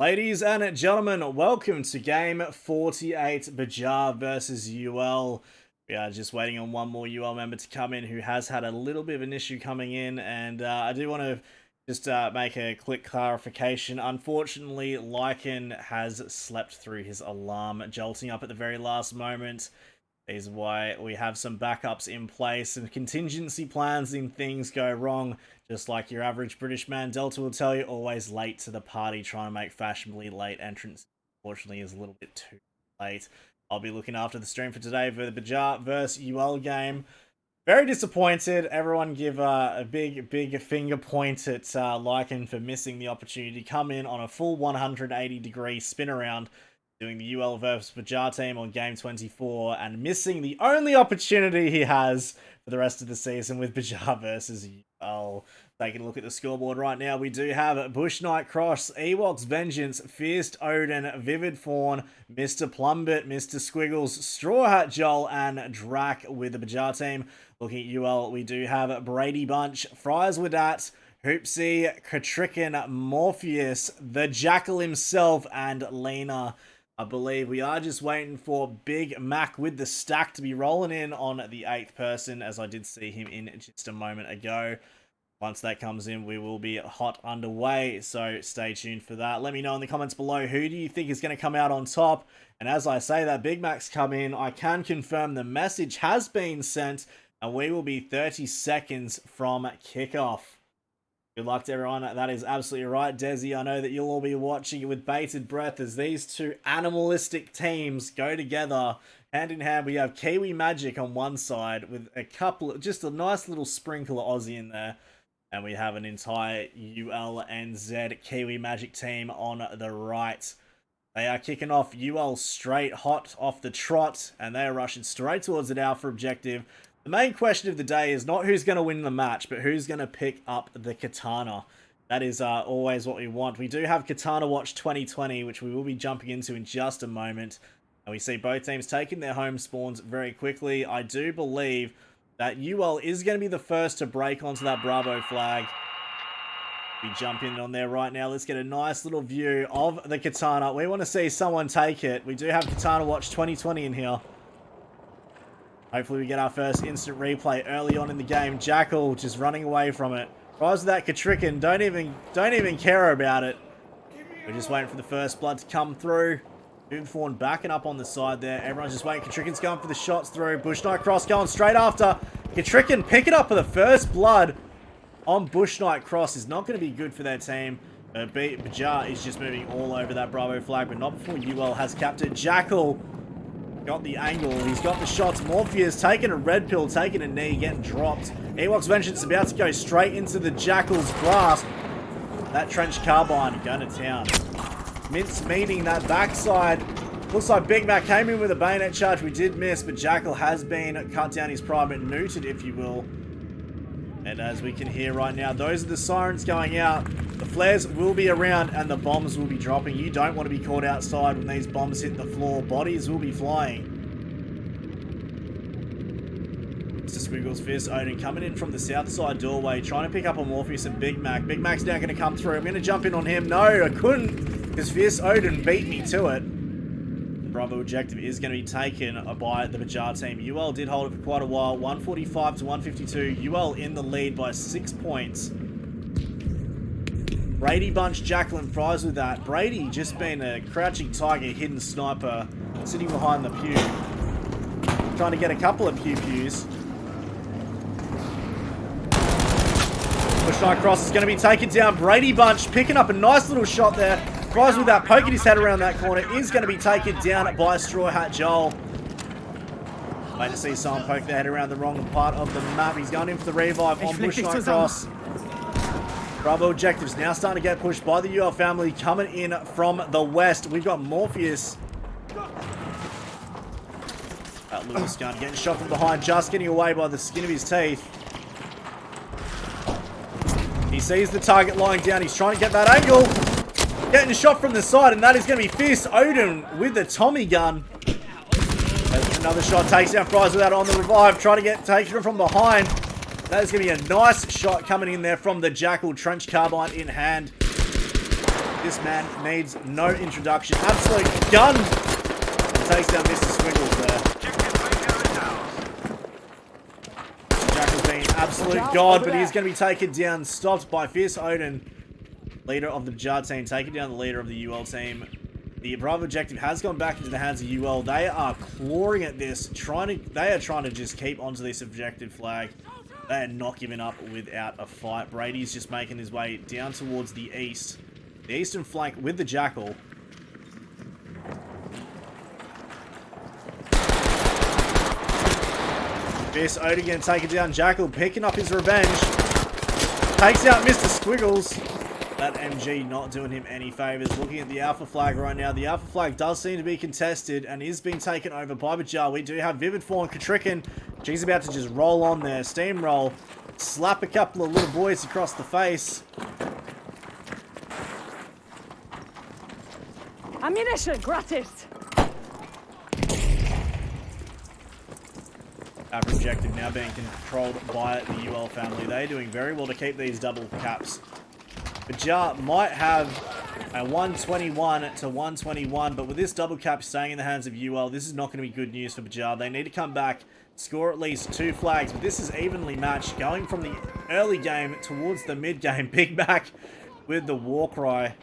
Ladies and gentlemen, welcome to game 48, BJAH versus UL. We are just waiting on one more UL member to come in who has had a little bit of an issue coming in, and I do want to just make a quick clarification. Unfortunately, Lycan has slept through his alarm, jolting up at the very last moment. Is why we have some backups in place and contingency plans in things go wrong. Just like your average British man, Delta will tell you, always late to the party, trying to make fashionably late entrance. Unfortunately, is a little bit too late. I'll be looking after the stream for today for the BJAH versus UL game. Very disappointed. Everyone give a big finger point at Lycan for missing the opportunity to come in on a full 180-degree spin around, doing the UL versus BJAH team on game 24 and missing the only opportunity he has for the rest of the season with BJAH versus UL. Taking a look at the scoreboard right now, we do have Bush Knight Cross, Ewok's Vengeance, Fierce Odin, Vivid Fawn, Mr. Plumbit, Mr. Squiggles, Straw Hat Joel, and Drac with the BJAH team. Looking at UL, we do have Brady Bunch, Fries Wadat, Hoopsie, Katrikin, Morpheus, the Jackal himself, and Lena. I believe we are just waiting for Big Mac with the stack to be rolling in on the 8th person, as I did see him in just a moment ago. Once that comes in, we will be hot underway, so stay tuned for that. Let me know in the comments below, who do you think is going to come out on top? And as I say that Big Mac's come in, I can confirm the message has been sent, and we will be 30 seconds from kickoff. Good luck to everyone. That is absolutely right, Desi. I know that you'll all be watching it with bated breath as these two animalistic teams go together. Hand in hand, we have Kiwi Magic on one side with a couple, just a nice little sprinkle of Aussie in there. And we have an entire ULNZ Kiwi Magic team on the right. They are kicking off UL straight hot off the trot, and they are rushing straight towards an Alpha objective. The main question of the day is not who's going to win the match, but who's going to pick up the Katana. That is always what we want. We do have Katana Watch 2020, which we will be jumping into in just a moment. And we see both teams taking their home spawns very quickly. I do believe that UL is going to be the first to break onto that Bravo flag. We jump in on there right now. Let's get a nice little view of the Katana. We want to see someone take it. We do have Katana Watch 2020 in here. Hopefully we get our first instant replay early on in the game. Jackal just running away from it. Rise with that Katrikin. Don't even care about it. We're just waiting for the first blood to come through. Moonfawn backing up on the side there. Everyone's just waiting. Katrikin's going for the shots through. Bush Knight Cross going straight after. Katrikin picking up for the first blood on Bush Knight Cross is not going to be good for their team. BJAH is just moving all over that Bravo flag, but not before UL has captured. Jackal got the angle. He's got the shots. Morpheus taking a red pill, taking a knee, getting dropped. Ewok's Vengeance is about to go straight into the Jackal's grasp. That trench carbine going to town. Mince meeting that backside. Looks like Big Mac came in with a bayonet charge. We did miss, but Jackal has been cut down his private, neutered, if you will. And as we can hear right now, those are the sirens going out. The flares will be around and the bombs will be dropping. You don't want to be caught outside when these bombs hit the floor. Bodies will be flying. Mr. Squiggles, Fierce Odin coming in from the south side doorway, trying to pick up on Morpheus and Big Mac. Big Mac's now going to come through. I'm going to jump in on him. No, I couldn't, because Fierce Odin beat me to it. The Bravo objective is going to be taken by the BJAH team. UL did hold it for quite a while. 145 to 152. UL in the lead by 6 points. Brady Bunch, Jackal, and Fries with that. Brady just been a crouching tiger, hidden sniper, sitting behind the pew. Trying to get a couple of pew-pews. Bush Knight Cross is going to be taken down. Brady Bunch picking up a nice little shot there. Fries with that, poking his head around that corner, is going to be taken down by Straw Hat Joel. Wait to see someone poke their head around the wrong part of the map. He's going in for the revive on Bush Knight Cross. Bravo objectives now starting to get pushed by the UL family coming in from the west. We've got Morpheus. That Lewis gun getting shot from behind, just getting away by the skin of his teeth. He sees the target lying down. He's trying to get that angle. Getting shot from the side, and that is going to be Fierce Odin with the Tommy gun. There's another shot, takes down Fries without on the revive. Trying to get taken from behind. That is going to be a nice shot coming in there from the Jackal, trench carbine in hand. This man needs no introduction. Absolute gun! And takes down Mr. Squiggles there. Jackal's being absolute god, but he's going to be taken down. Stopped by Fierce Odin, leader of the BJAH team, taking down the leader of the UL team. The Bravo objective has gone back into the hands of UL. They are clawing at this, they are trying to just keep onto this objective flag. They are not giving up without a fight. Brady's just making his way down towards the east. The eastern flank with the Jackal. Fierce Odin going to take it down. Jackal picking up his revenge. Takes out Mr. Squiggles. That MG not doing him any favours. Looking at the Alpha flag right now. The Alpha flag does seem to be contested and is being taken over by BJAH. We do have Vivid Form Katrikin. She's about to just roll on there. Steamroll. Slap a couple of little boys across the face. Ammunition, gratis. Our objective now being controlled by the UL family. They're doing very well to keep these double caps. BJAH might have a 121 to 121, but with this double cap staying in the hands of UL, this is not going to be good news for BJAH. They need to come back, score at least 2 flags, but this is evenly matched, going from the early game towards the mid game. Big Mac with the war cry.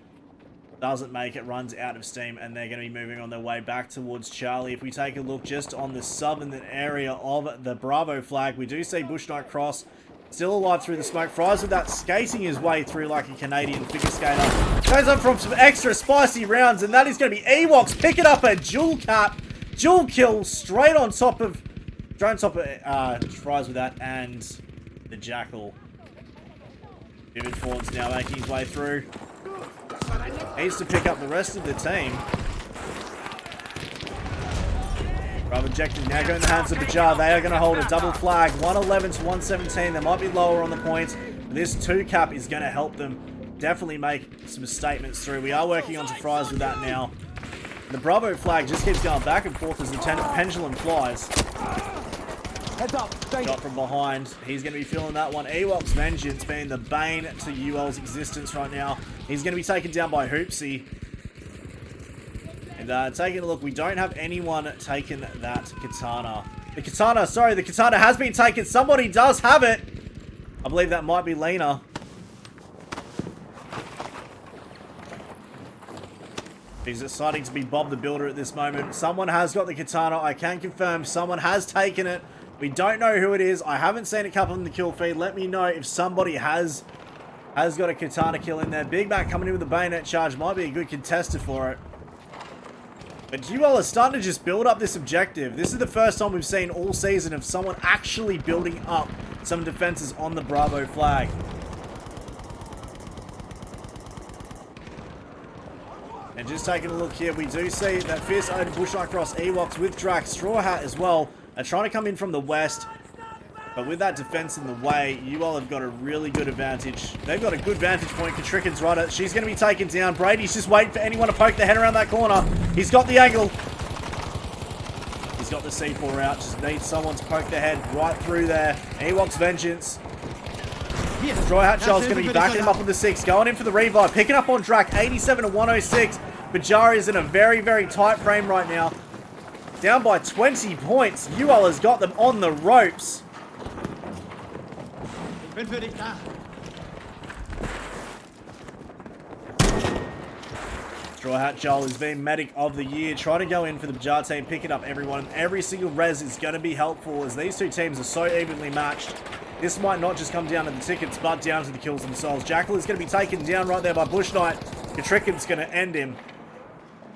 Doesn't make it, runs out of steam, and they're going to be moving on their way back towards Charlie. If we take a look just on the southern area of the Bravo flag, we do see Bush Knight Cross still alive through the smoke. Fries with that, skating his way through like a Canadian figure skater. Goes up from some extra spicy rounds, and that is going to be Ewoks picking up a dual cap, dual kill, straight on top of Fries with that, and the Jackal. Vivid Form's now making his way through. Needs to pick up the rest of the team. Bravo objective now going in the hands of BJAH. They are going to hold a double flag, 111 to 117. They might be lower on the points. But this 2 cap is going to help them definitely make some statements through. We are working on to Fries with that now. The Bravo flag just keeps going back and forth as the pendulum flies. Heads up, Shot from behind. He's going to be feeling that one. Ewok's Vengeance being the bane to UL's existence right now. He's going to be taken down by Hoopsie. And taking a look, we don't have anyone taking that katana. The katana has been taken. Somebody does have it. I believe that might be Lena. He's deciding to be Bob the Builder at this moment. Someone has got the katana. I can confirm someone has taken it. We don't know who it is. I haven't seen it come from the kill feed. Let me know if somebody has got a katana kill in there. Big Mac coming in with a bayonet charge. Might be a good contested for it. But UL are starting to just build up this objective. This is the first time we've seen all season of someone actually building up some defenses on the Bravo flag. And just taking a look here, we do see that Fierce Odin, Bush Knight Cross, Ewoks with Drax, Straw Hat as well, are trying to come in from the west. But with that defense in the way, UL have got a really good advantage. They've got a good vantage point. Katrikin's right at. She's going to be taken down. Brady's just waiting for anyone to poke their head around that corner. He's got the angle. He's got the C4 out. Just needs someone to poke their head right through there. Ewok's Vengeance. Straw Hat Charles going to be backing him up with the 6. Going in for the revive. Picking up on Drac. 87 to 106. BJAH is in a very, very tight frame right now. Down by 20 points. UL has got them on the ropes. Straw Hat Joel has been medic of the year, trying to go in for the BJAH team, picking up everyone. Every single res is going to be helpful as these 2 teams are so evenly matched. This might not just come down to the tickets, but down to the kills themselves. Jackal is going to be taken down right there by Bush Knight. Katrikin's going to end him.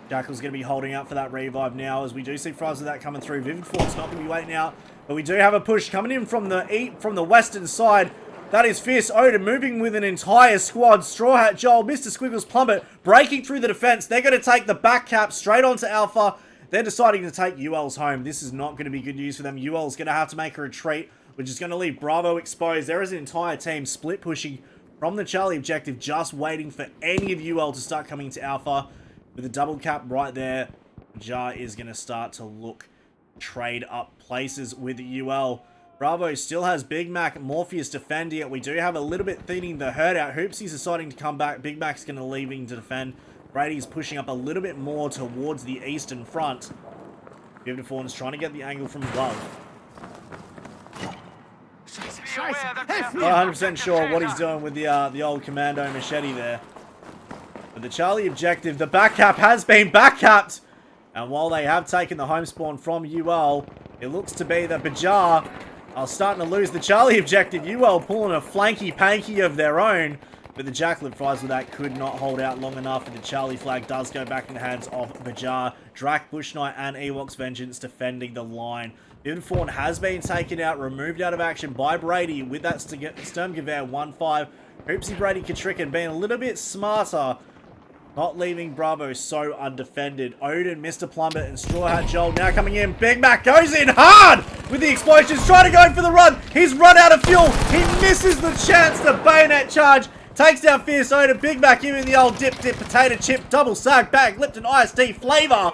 Jackal's going to be holding out for that revive now as we do see Fries with that coming through. Vivid Form's not going to be waiting out, but we do have a push coming in from the western side. That is Fierce Odin moving with an entire squad. Straw Hat Joel, Mr. Squiggles Plummet breaking through the defense. They're going to take the back cap straight onto Alpha. They're deciding to take UL's home. This is not going to be good news for them. UL's going to have to make a retreat, which is going to leave Bravo exposed. There is an entire team split pushing from the Charlie objective, just waiting for any of UL to start coming to Alpha. With a double cap right there, BJAH is going to start to look trade up places with UL. Bravo still has Big Mac, Morpheus defending it. We do have a little bit thinning the herd out. Hoopsy's deciding to come back. Big Mac's going to leaving to defend. Brady's pushing up a little bit more towards the eastern front. Vivid Fawn's trying to get the angle from above. Not 100% sure what he's doing with the old commando machete there. But the Charlie objective, the back cap has been back capped. And while they have taken the home spawn from UL, it looks to be that BJAH are starting to lose the Charlie objective. UL pulling a flanky-panky of their own. But the Jacqueline Fries with that could not hold out long enough. And the Charlie flag does go back in the hands of BJAH. Drak, Bush Knight, and Ewok's Vengeance defending the line. Vivid Fawn has been taken out, removed out of action by Brady with that Sturmgewehr 1-5. Hoopsy Brady Katrikin being a little bit smarter, not leaving Bravo so undefended. Odin, Mr. Plummet, and Straw Hat Joel now coming in. Big Mac goes in hard with the explosions, trying to go for the run. He's run out of fuel. He misses the chance to bayonet charge. Takes down Fierce Odin. Big Mac giving the old dip potato chip double sag bag Lipton ISD flavor.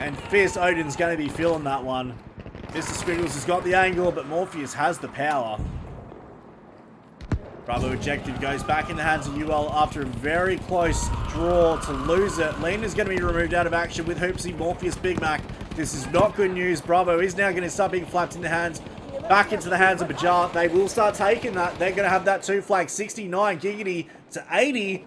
And Fierce Odin's going to be feeling that one. Mr. Squiggles has got the angle, but Morpheus has the power. Bravo ejected goes back in the hands of UL after a very close draw to lose it. Lena's going to be removed out of action with Hoopsy, Morpheus, Big Mac. This is not good news. Bravo is now going to start being flapped in the hands. Back into the hands of BJAH. They will start taking that. They're going to have that 2 flag. 69 giggity to 80.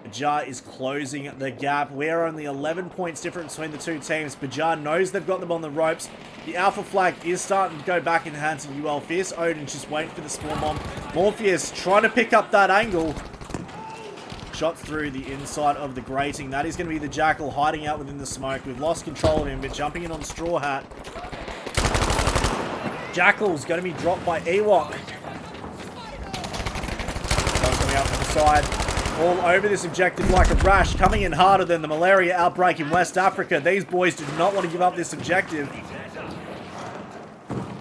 BJAH is closing the gap. We're only 11 points difference between the two teams. BJAH knows they've got them on the ropes. The Alpha flag is starting to go back in the hands of UL. Fierce Odin's just waiting for the spawn bomb. Morpheus trying to pick up that angle. Shot through the inside of the grating. That is going to be the Jackal hiding out within the smoke. We've lost control of him, but jumping in on Straw Hat. Jackal's going to be dropped by Ewok. Coming out from the side. All over this objective like a rash, coming in harder than the malaria outbreak in West Africa. These boys do not want to give up this objective.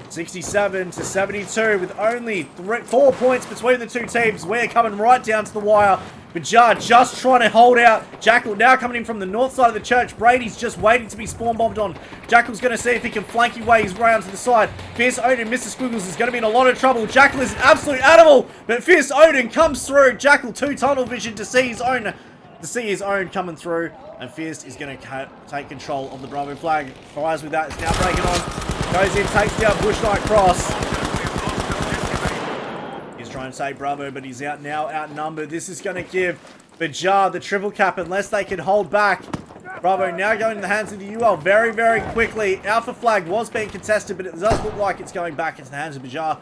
67 to 72 with only 4 points between the two teams. We're coming right down to the wire. BJAH just trying to hold out. Jackal now coming in from the north side of the church. Brady's just waiting to be spawn bombed on. Jackal's going to see if he can flank his way around to the side. Fierce Odin, Mr. Squiggles is going to be in a lot of trouble. Jackal is an absolute animal, but Fierce Odin comes through. Jackal 2 tunnel vision to see his own coming through, and Fierce is going to take control of the Bravo flag. Fires with that. It's now breaking on. Goes in, takes down Bush Knight Cross. He's trying to save Bravo, but he's now outnumbered. This is going to give BJAH the triple cap unless they can hold back. Bravo now going in the hands of the UL very, very quickly. Alpha flag was being contested, but it does look like it's going back into the hands of BJAH.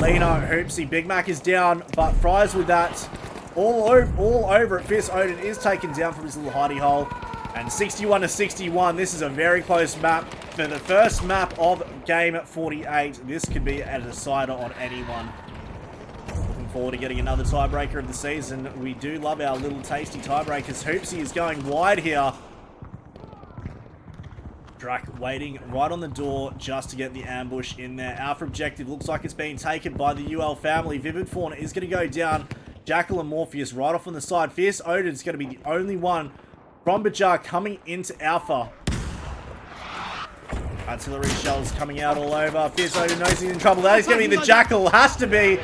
Lena, Hoopsy, Big Mac is down, but Fries with that all over it. Fierce Odin is taken down from his little hidey hole. And 61 to 61, this is a very close map. For the first map of game 48, this could be a decider on anyone. Looking forward to getting another tiebreaker of the season. We do love our little tasty tiebreakers. Hoopsy is going wide here. Drak waiting right on the door just to get the ambush in there. Alpha objective looks like it's being taken by the UL family. Vivid Fawn is going to go down. Jackal and Morpheus right off on the side. Fierce Odin is going to be the only one from BJAH coming into Alpha. Artillery shells coming out all over. Fierce Odin knows he's in trouble. That is going to be the Jackal. Has to be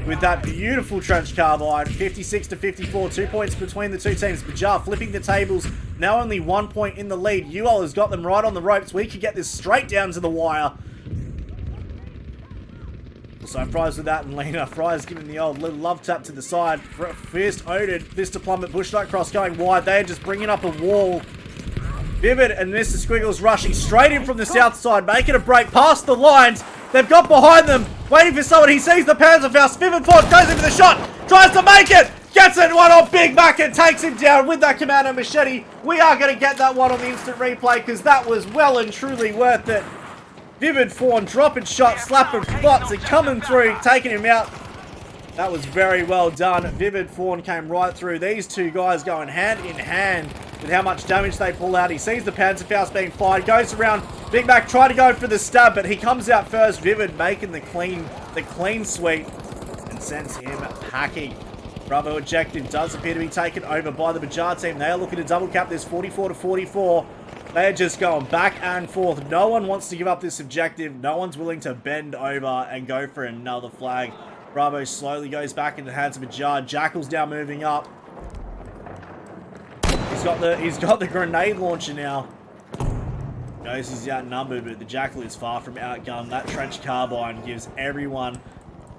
with that beautiful trench carbine. 56 to 54. 2 points between the two teams. BJAH flipping the tables. Now only 1 point in the lead. UL has got them right on the ropes. We could get this straight down to the wire. So Fries with that, and Lena Fries giving the old little love tap to the side. Fierce Odin, Mr. Plummet, Bush Knight Cross going wide. They're just bringing up a wall. Vivid and Mr. Squiggles rushing straight in from the south side, making a break past the lines. They've got behind them, waiting for someone. He sees the Panzerfaust. Vivid Ford goes in for the shot, tries to make it, gets it one on Big Mac and takes him down with that commando machete. We are going to get that one on the instant replay because that was well and truly worth it. Vivid Fawn dropping shots, slapping spots and coming through, taking him out. That was very well done. Vivid Fawn came right through. These two guys going hand in hand with how much damage they pull out. He sees the Panzerfaust being fired, goes around. Big Mac trying to go for the stab, but he comes out first. Vivid making the clean sweep and sends him packing. Bravo objective does appear to be taken over by the BJAH team. They are looking to double cap this 44 to 44. They're just going back and forth. No one wants to give up this objective. No one's willing to bend over and go for another flag. Bravo slowly goes back into the hands of BJAH. Jackal's now moving up. He's got the grenade launcher now. Knows he's outnumbered, but the Jackal is far from outgunned. That trench carbine gives everyone,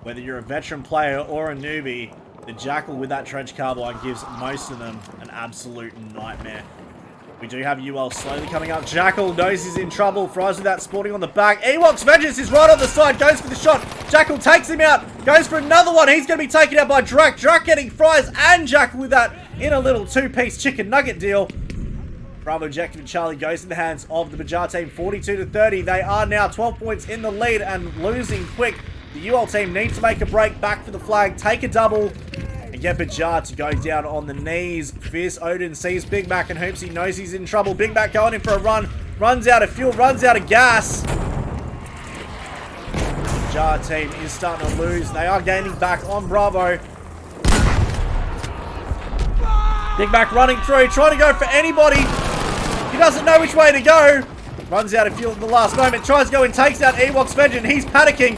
whether you're a veteran player or a newbie, the Jackal with that trench carbine gives most of them an absolute nightmare. We do have UL slowly coming up. Jackal knows he's in trouble. Fries with that sporting on the back. Ewok's Vengeance is right on the side. Goes for the shot. Jackal takes him out. Goes for another one. He's going to be taken out by Drak. Drak getting Fries and Jackal with that in a little two-piece chicken nugget deal. Bravo Objective and Charlie goes in the hands of the BJAH team. 42-30. They are now 12 points in the lead and losing quick. The UL team needs to make a break back for the flag. Take a double. And get BJAH to go down on the knees. Fierce Odin sees Big Mac and Hoopsy knows he's in trouble. Big Mac going in for a run. Runs out of fuel, runs out of gas. BJAH team is starting to lose. They are gaining back on Bravo. Big Mac running through, trying to go for anybody. He doesn't know which way to go. Runs out of fuel at the last moment. Tries to go and takes out Ewok's Vengeance. He's panicking.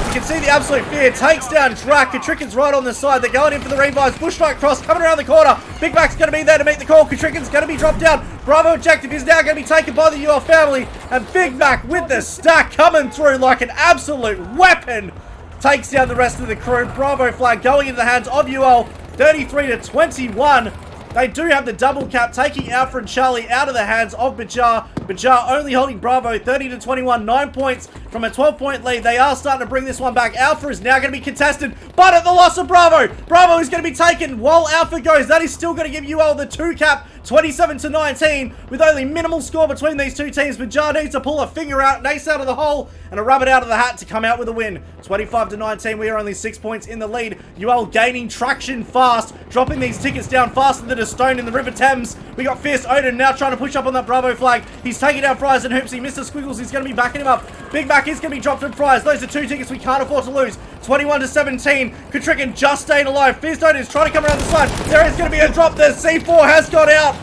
You can see the absolute fear. Takes down Drak. Katricken's right on the side. They're going in for the revives. Bushlight cross coming around the corner. Big Mac's going to be there to meet the call. Katricken's going to be dropped down. Bravo Objective is now going to be taken by the UL family. And Big Mac with the stack coming through like an absolute weapon. Takes down the rest of the crew. Bravo flag going into the hands of UL. 33-21. They do have the double cap, taking Alpha and Charlie out of the hands of BJAH. BJAH only holding Bravo 30-21, 9 points from a 12-point lead. They are starting to bring this one back. Alpha is now going to be contested, but at the loss of Bravo. Bravo is going to be taken while Alpha goes. That is still going to give UL the 2 cap, 27-19, with only minimal score between these two teams. BJAH needs to pull a finger out, an ace out of the hole, and a rabbit out of the hat to come out with a win. 25-19, we are only 6 points in the lead. UL gaining traction fast, dropping these tickets down faster than a stone in the River Thames. We got Fierce Odin now trying to push up on that Bravo flag. He's taking down Fries and Hoopsy. Mr. Squiggles is going to be backing him up. Big Mac is going to be dropped from Fries. Those are 2 tickets we can't afford to lose. 21-17. Katricken just staying alive. Fierce Odin is trying to come around the side. There is going to be a drop. The C4 has got out.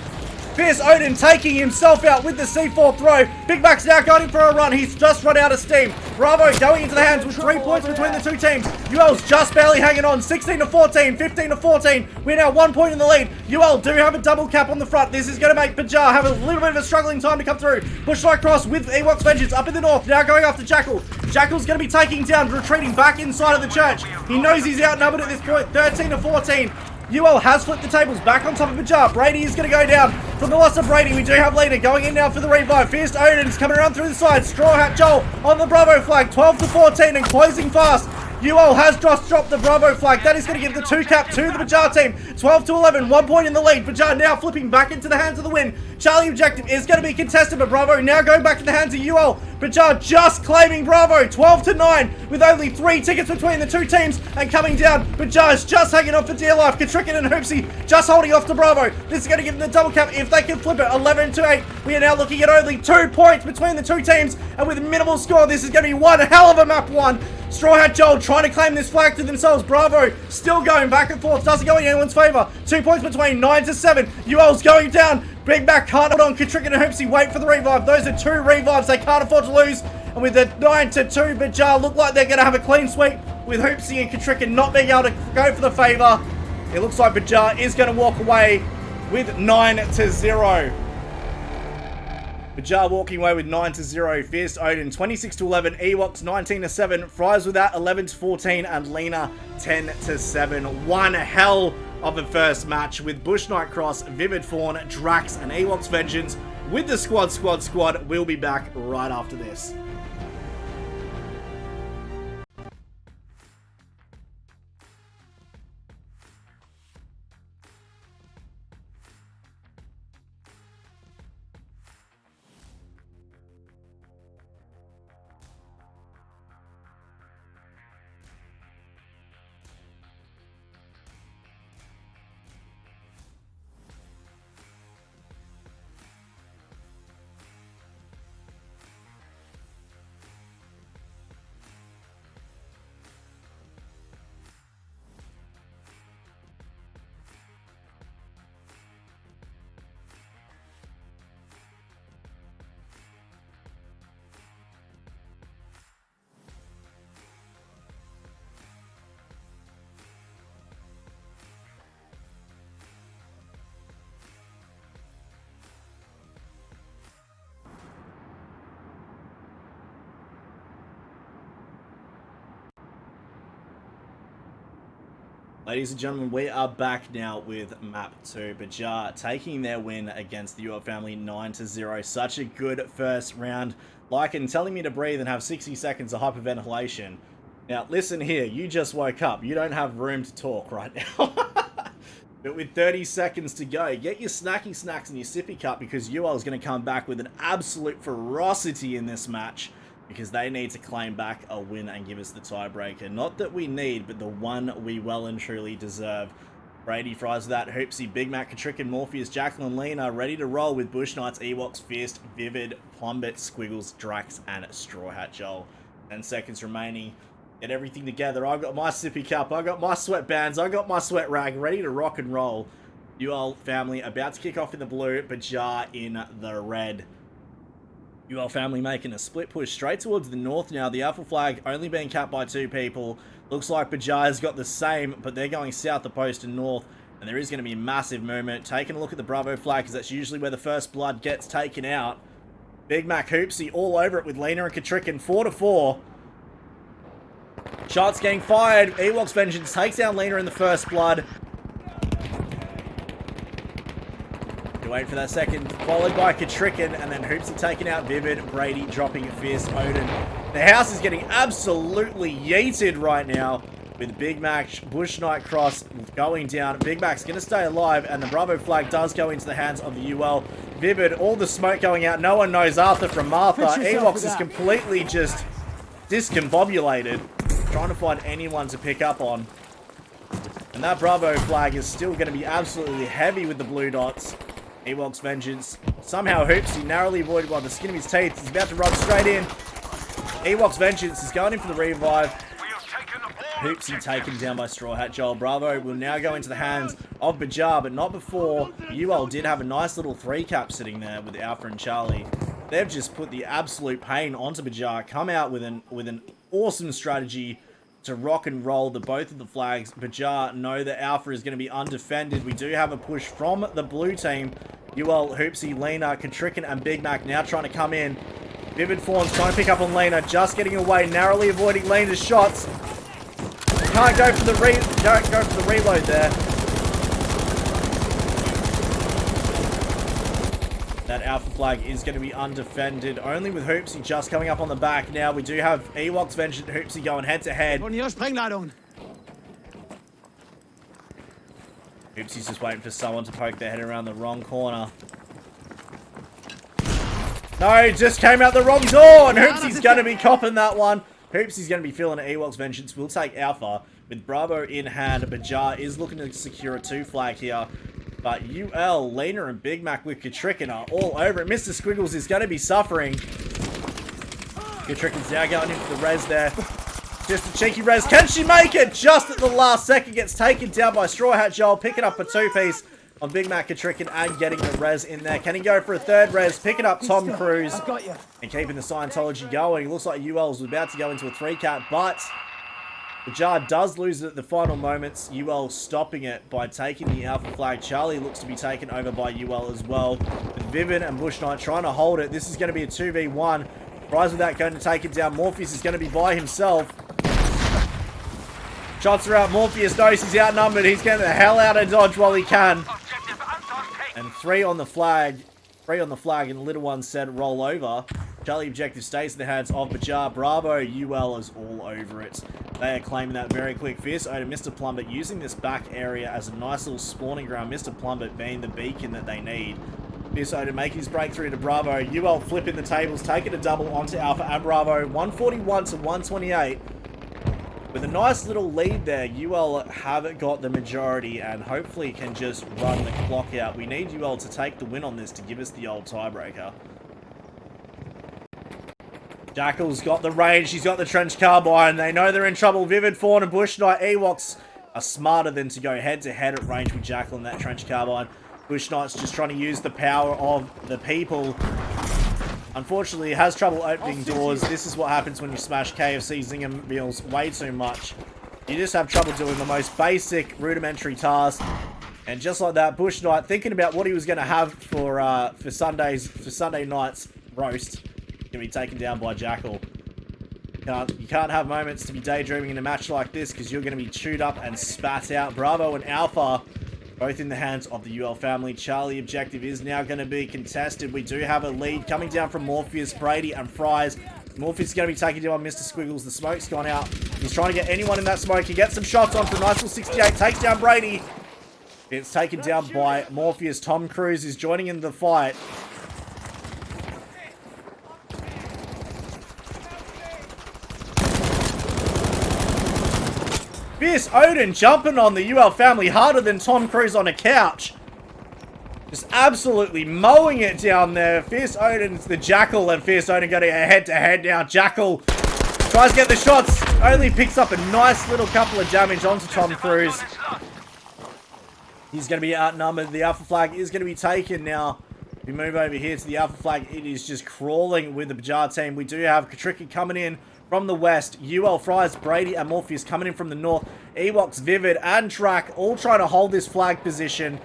Fierce Odin taking himself out with the C4 throw. Big Mac's now going in for a run. He's just run out of steam. Bravo going into the hands with 3 points between the two teams. UL's just barely hanging on. 16-14, 15-14. We're now 1 point in the lead. UL do have a double cap on the front. This is going to make BJAH have a little bit of a struggling time to come through. Bushlight cross with Ewok's Vengeance up in the north. Now going after Jackal. Jackal's going to be taking down, retreating back inside of the church. He knows he's outnumbered at this point. 13-14. UL has flipped the tables back on top of BJAH. Brady is going to go down. From the loss of Brady, we do have Lena going in now for the revive. Fierce Odin's coming around through the side. Straw Hat Joel on the Bravo flag. 12-14 and closing fast. UL has just dropped the Bravo flag. That is going to give the 2 cap to the BJAH team. 12-11, 1 point in the lead. BJAH now flipping back into the hands of the win. Charlie Objective is going to be contested, but Bravo now going back to the hands of UL. BJAH just claiming Bravo. 12-9 with only 3 tickets between the two teams and coming down. BJAH is just hanging on for dear life. Katricken and Hoopsy just holding off to Bravo. This is going to give them the double cap if they can flip it. 11-8. We are now looking at only 2 points between the two teams, and with a minimal score, this is going to be one hell of a map one. Straw Hat Joel trying to claim this flag to themselves. Bravo still going back and forth. Doesn't go in anyone's favour. 2 points between 9-7. UL's going down. Big Mac can't hold on. Katricken and Hoopsy wait for the revive. Those are 2 revives they can't afford to lose. And with the 9-2, BJAH look like they're going to have a clean sweep, with Hoopsy and Katricken not being able to go for the favour. It looks like BJAH is going to walk away with 9-0. BJAH walking away with 9-0. Fierce Odin 26-11. Ewoks 19-7. Fries with that 11-14. And Lena 10-7. One hell of a first match with Bush Knight Cross, Vivid Fawn, Drax, and Ewoks Vengeance with the squad. We'll be back right after this. Ladies and gentlemen, we are back now with map 2. BJAH taking their win against the UL family 9-0. Such a good first round. Like and telling me to breathe and have 60 seconds of hyperventilation. Now, listen here. You just woke up. You don't have room to talk right now. But with 30 seconds to go, get your snacky snacks and your sippy cup because UL is going to come back with an absolute ferocity in this match. Because they need to claim back a win and give us the tiebreaker. Not that we need, but the one we well and truly deserve. Brady fries with that. Hoopsy, Big Mac, Katrick, Morpheus, Jacqueline, Lena ready to roll with Bush Knights, Ewoks, Fist, Vivid, Plumbit, Squiggles, Drax, and Straw Hat Joel. 10 seconds remaining. Get everything together. I've got my sippy cup. I've got my sweatbands. I've got my sweat rag ready to rock and roll. UL family about to kick off in the blue, BJAH in the red. UL family making a split push straight towards the north now. The alpha flag only being capped by 2 people. Looks like BJAH has got the same, but they're going south opposed to north. And there is going to be a massive movement. Taking a look at the Bravo flag, because that's usually where the first blood gets taken out. Big Mac Hoopsy all over it with Lena and Katrick 4-4. Shots getting fired. Ewoks Vengeance takes down Lena in the first blood. Wait for that second, followed by Katricken, and then Hoopsy taking out Vivid, Brady dropping Fierce, Odin. The house is getting absolutely yeeted right now with Big Mac, Bush Knight Cross going down. Big Mac's going to stay alive, and the Bravo flag does go into the hands of the UL. Vivid, all the smoke going out. No one knows Arthur from Martha. Ewoks is completely just discombobulated, trying to find anyone to pick up on. And that Bravo flag is still going to be absolutely heavy with the blue dots. Ewoks Vengeance. Somehow Hoopsy narrowly avoided by the skin of his teeth. He's about to run straight in. Ewoks Vengeance is going in for the revive. Hoopsy taken down by Straw Hat Joel. Bravo will now go into the hands of BJAH, but not before. UL did have a nice little 3-cap sitting there with Alpha and Charlie. They've just put the absolute pain onto BJAH. Come out with an awesome strategy to rock and roll both of the flags. BJAH know that Alpha is going to be undefended. We do have a push from the blue team. UL, Hoopsy, Lena, Katricken, and Big Mac now trying to come in. Vivid Forms trying to pick up on Lena, just getting away, narrowly avoiding Lena's shots. Can't go for the reload there. That Alpha flag is going to be undefended, only with Hoopsy just coming up on the back. Now we do have Ewoks Vengeance, Hoopsy going head to head. Hoopsy's just waiting for someone to poke their head around the wrong corner. No, just came out the wrong door, and Hoopsy's going to be copping that one. Hoopsy's going to be feeling it. Ewoks Vengeance will take Alpha with Bravo in hand. BJAH is looking to secure a 2 flag here. But UL, Lena, and Big Mac with Katricken are all over it. Mr. Squiggles is going to be suffering. Katricken's now going in for the res there. Just a cheeky res. Can she make it? Just at the last second. Gets taken down by Straw Hat Joel. Picking up a 2-piece on Big Mac Katricken and getting the res in there. Can he go for a 3rd res? Picking up Tom Cruise. And keeping the Scientology going. It looks like UL is about to go into a 3-cap, but BJAH does lose it at the final moments. UL stopping it by taking the Alpha flag. Charlie looks to be taken over by UL as well. With Vivid and Bush Knight trying to hold it. This is going to be a 2v1. Rise with that going to take it down. Morpheus is going to be by himself. Shots are out. Morpheus knows he's outnumbered. He's getting the hell out of dodge while he can. And 3 on the flag. 3 on the flag, and the little one said roll over. Charlie objective stays in the hands of BJAH. Bravo, UL is all over it. They are claiming that very quick. Fierce Odin, Mr. Plumbit using this back area as a nice little spawning ground. Mr. Plumbit being the beacon that they need. Fierce Odin making his breakthrough to Bravo. UL flipping the tables, taking a double onto Alpha and Bravo. 141 to 128. With a nice little lead there, UL have got the majority and hopefully can just run the clock out. We need UL to take the win on this to give us the old tiebreaker. Jackal's got the range, she's got the trench carbine. They know they're in trouble. Vivid, Fawn, and Bush Knight. Ewoks are smarter than to go head-to-head at range with Jackal and that trench carbine. Bush Knight's just trying to use the power of the people. Unfortunately, has trouble opening doors. This is what happens when you smash KFC Zinger meals way too much. You just have trouble doing the most basic, rudimentary task. And just like that, Bush Knight thinking about what he was going to have for Sunday night's roast, going to be taken down by Jackal. You can't have moments to be daydreaming in a match like this because you're going to be chewed up and spat out. Bravo and Alpha, both in the hands of the UL family. Charlie objective is now going to be contested. We do have a lead coming down from Morpheus, Brady, and Fries. Morpheus is going to be taking down Mr. Squiggles. The smoke's gone out. He's trying to get anyone in that smoke. He gets some shots on for a nice little 68. Takes down Brady. It's taken down by Morpheus. Tom Cruise is joining in the fight. Fierce Odin jumping on the UL family harder than Tom Cruise on a couch. Just absolutely mowing it down there. Fierce Odin's the Jackal, and Fierce Odin going head-to-head now. Jackal tries to get the shots. Only picks up a nice little couple of damage onto Tom Cruise. He's going to be outnumbered. The Alpha flag is going to be taken now. We move over here to the Alpha flag. It is just crawling with the BJAH team. We do have Katrika coming in from the west. UL, Fries, Brady, and Morpheus coming in from the north. Ewoks, Vivid, and Track all trying to hold this flag position.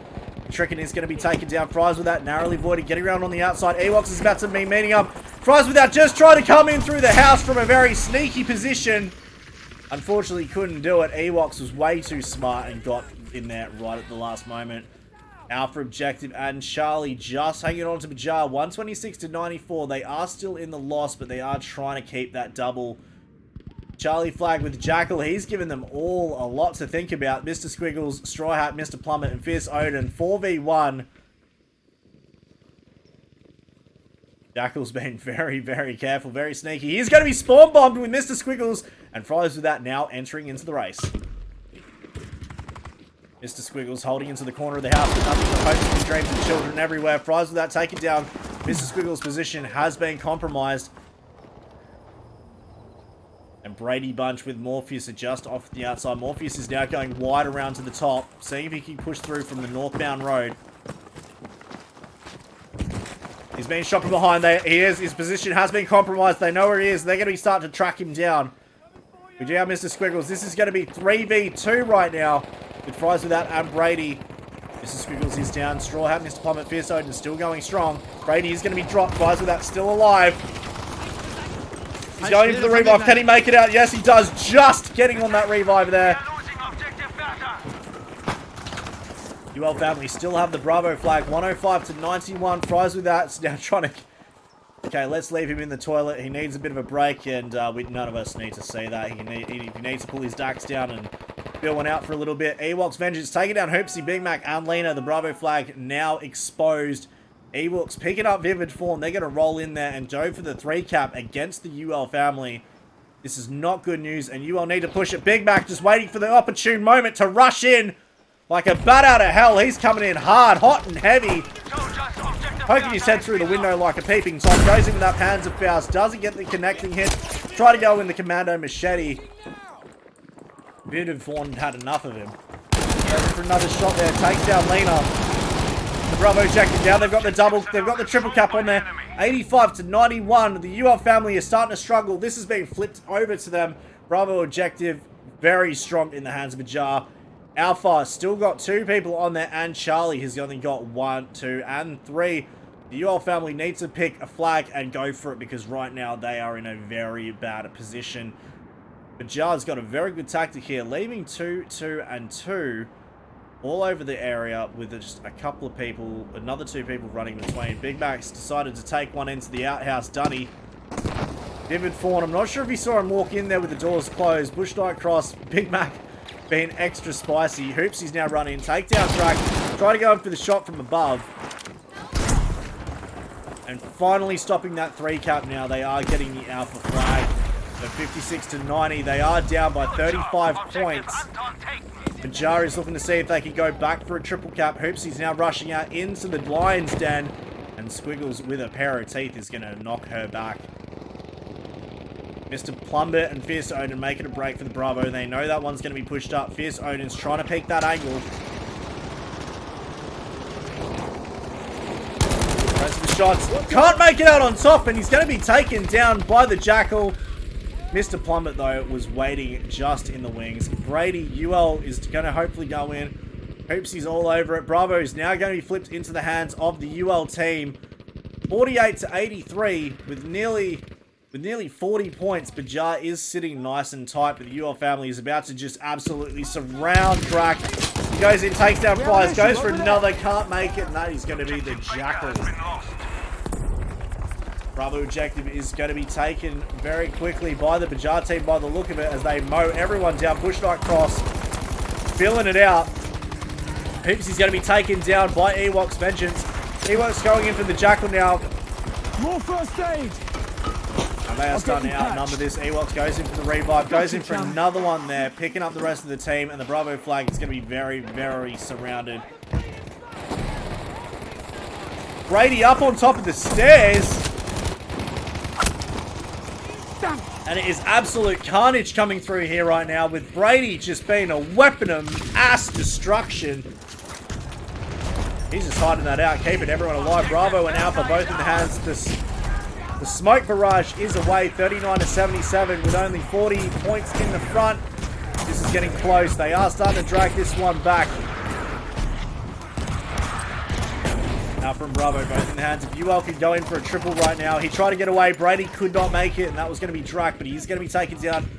Tricken is going to be taken down. Fries with that narrowly voided, getting around on the outside. Ewoks is about to be meeting up. Fries with that just trying to come in through the house from a very sneaky position. Unfortunately, couldn't do it. Ewoks was way too smart and got in there right at the last moment. Alpha objective and Charlie just hanging on to BJAH. 126 to 94. They are still in the loss, but they are trying to keep that double. Charlie flag with Jackal. He's given them all a lot to think about. Mr. Squiggles, Straw Hat, Mr. Plummet, and Fierce Odin. 4v1. Jackal's been very, very careful, very sneaky. He's going to be spawn bombed with Mr. Squiggles, and Fries with that now entering into the race. Mr. Squiggles holding into the corner of the house, but nothing but hopes and dreams of children everywhere. Fries with that taken down. Mr. Squiggles' position has been compromised. And Brady Bunch with Morpheus are just off the outside. Morpheus is now going wide around to the top, seeing if he can push through from the northbound road. He's being shot from behind. His position has been compromised. They know where he is. They're going to be starting to track him down. We do have Mr. Squiggles. This is going to be 3v2 right now, with Fries with that and Brady. Mr. Squiggles is down. Straw Hat, Mr. Plummet, Fierce Odin is still going strong. Brady is going to be dropped. Fries with that still alive. He's going in for the revive. Can he make it out? Yes, he does. Just getting on that revive there. UL family still have the Bravo flag. 105 to 91. Fries with that. It's now trying to... Okay, let's leave him in the toilet. He needs a bit of a break, and none of us need to see that. He needs to pull his DAX down and fill one out for a little bit. Ewoks Vengeance taking down Hoopsie, Big Mac, and Lena. The Bravo flag now exposed. Ewoks picking up Vivid form. They're going to roll in there and go for the 3-cap against the UL family. This is not good news, and UL need to push it. Big Mac just waiting for the opportune moment to rush in like a bat out of hell. He's coming in hard, hot and heavy. Poking his head through the window like a peeping Tom. Goes in with that Panzerfaust. Doesn't get the connecting hit. Try to go in the Commando Machete. Vivid Fawn had enough of him. Goes for another shot there. Takes down Lena. The Bravo objective down. They've got the double. They've got the triple cap on there. 85 to 91. The UL family is starting to struggle. This is being flipped over to them. Bravo objective very strong in the hands of BJAH. Alpha still got 2 people on there, and Charlie has only got 1, 2, and 3. The UL family needs to pick a flag and go for it, because right now they are in a very bad position. BJAH's got a very good tactic here, leaving 2, 2, and 2 all over the area with just a couple of people, another 2 people running between. Big Mac's decided to take one into the outhouse dunny. Vivid Fawn, I'm not sure if he saw him walk in there with the doors closed. Bush Knight Cross, Big Mac being extra spicy. Hoopsy's now running. Takedown track. Try to go in for the shot from above. And finally stopping that 3-cap now. They are getting the Alpha flag. So 56 to 90. They are down by 35 points. BJAH is looking to see if they can go back for a triple cap. Hoopsy's now rushing out into the lion's den. And Squiggles with a pair of teeth is going to knock her back. Mr. Plumber and Fierce Odin making a break for the Bravo. They know that one's going to be pushed up. Fierce Odin's trying to peek that angle. Goes for the shots. Can't make it out on top, and he's going to be taken down by the Jackal. Mr. Plummet, though, was waiting just in the wings. Brady, UL is going to hopefully go in. Hoopsy's all over it. Bravo is now going to be flipped into the hands of the UL team. 48 to 83 with nearly with nearly 40 points, BJAH is sitting nice and tight, but the UL family is about to just absolutely surround Drac. He goes in, takes down Prize, goes for another, can't make it, and that is going to be the Jackal. Bravo objective is going to be taken very quickly by the BJAH team by the look of it as they mow everyone down. Bush Knight Cross, filling it out. Hoops is going to be taken down by Ewok's Vengeance. Ewok's going in for the Jackal now. More first aid. And they are starting to outnumber this. Ewoks goes in for the revive, goes in for another one there, picking up the rest of the team, and the Bravo flag is going to be very, very surrounded. Brady up on top of the stairs. And it is absolute carnage coming through here right now, with Brady just being a weapon of mass destruction. He's just hiding that out, keeping everyone alive. Bravo and Alpha both in the hands. The smoke barrage is away, 39-77, with only 40 points in the front. This is getting close. They are starting to drag this one back. Now from Bravo, both in the hands of UL, could go in for a triple right now. He tried to get away. Brady could not make it, and that was going to be Drac, but he's going to be taken down.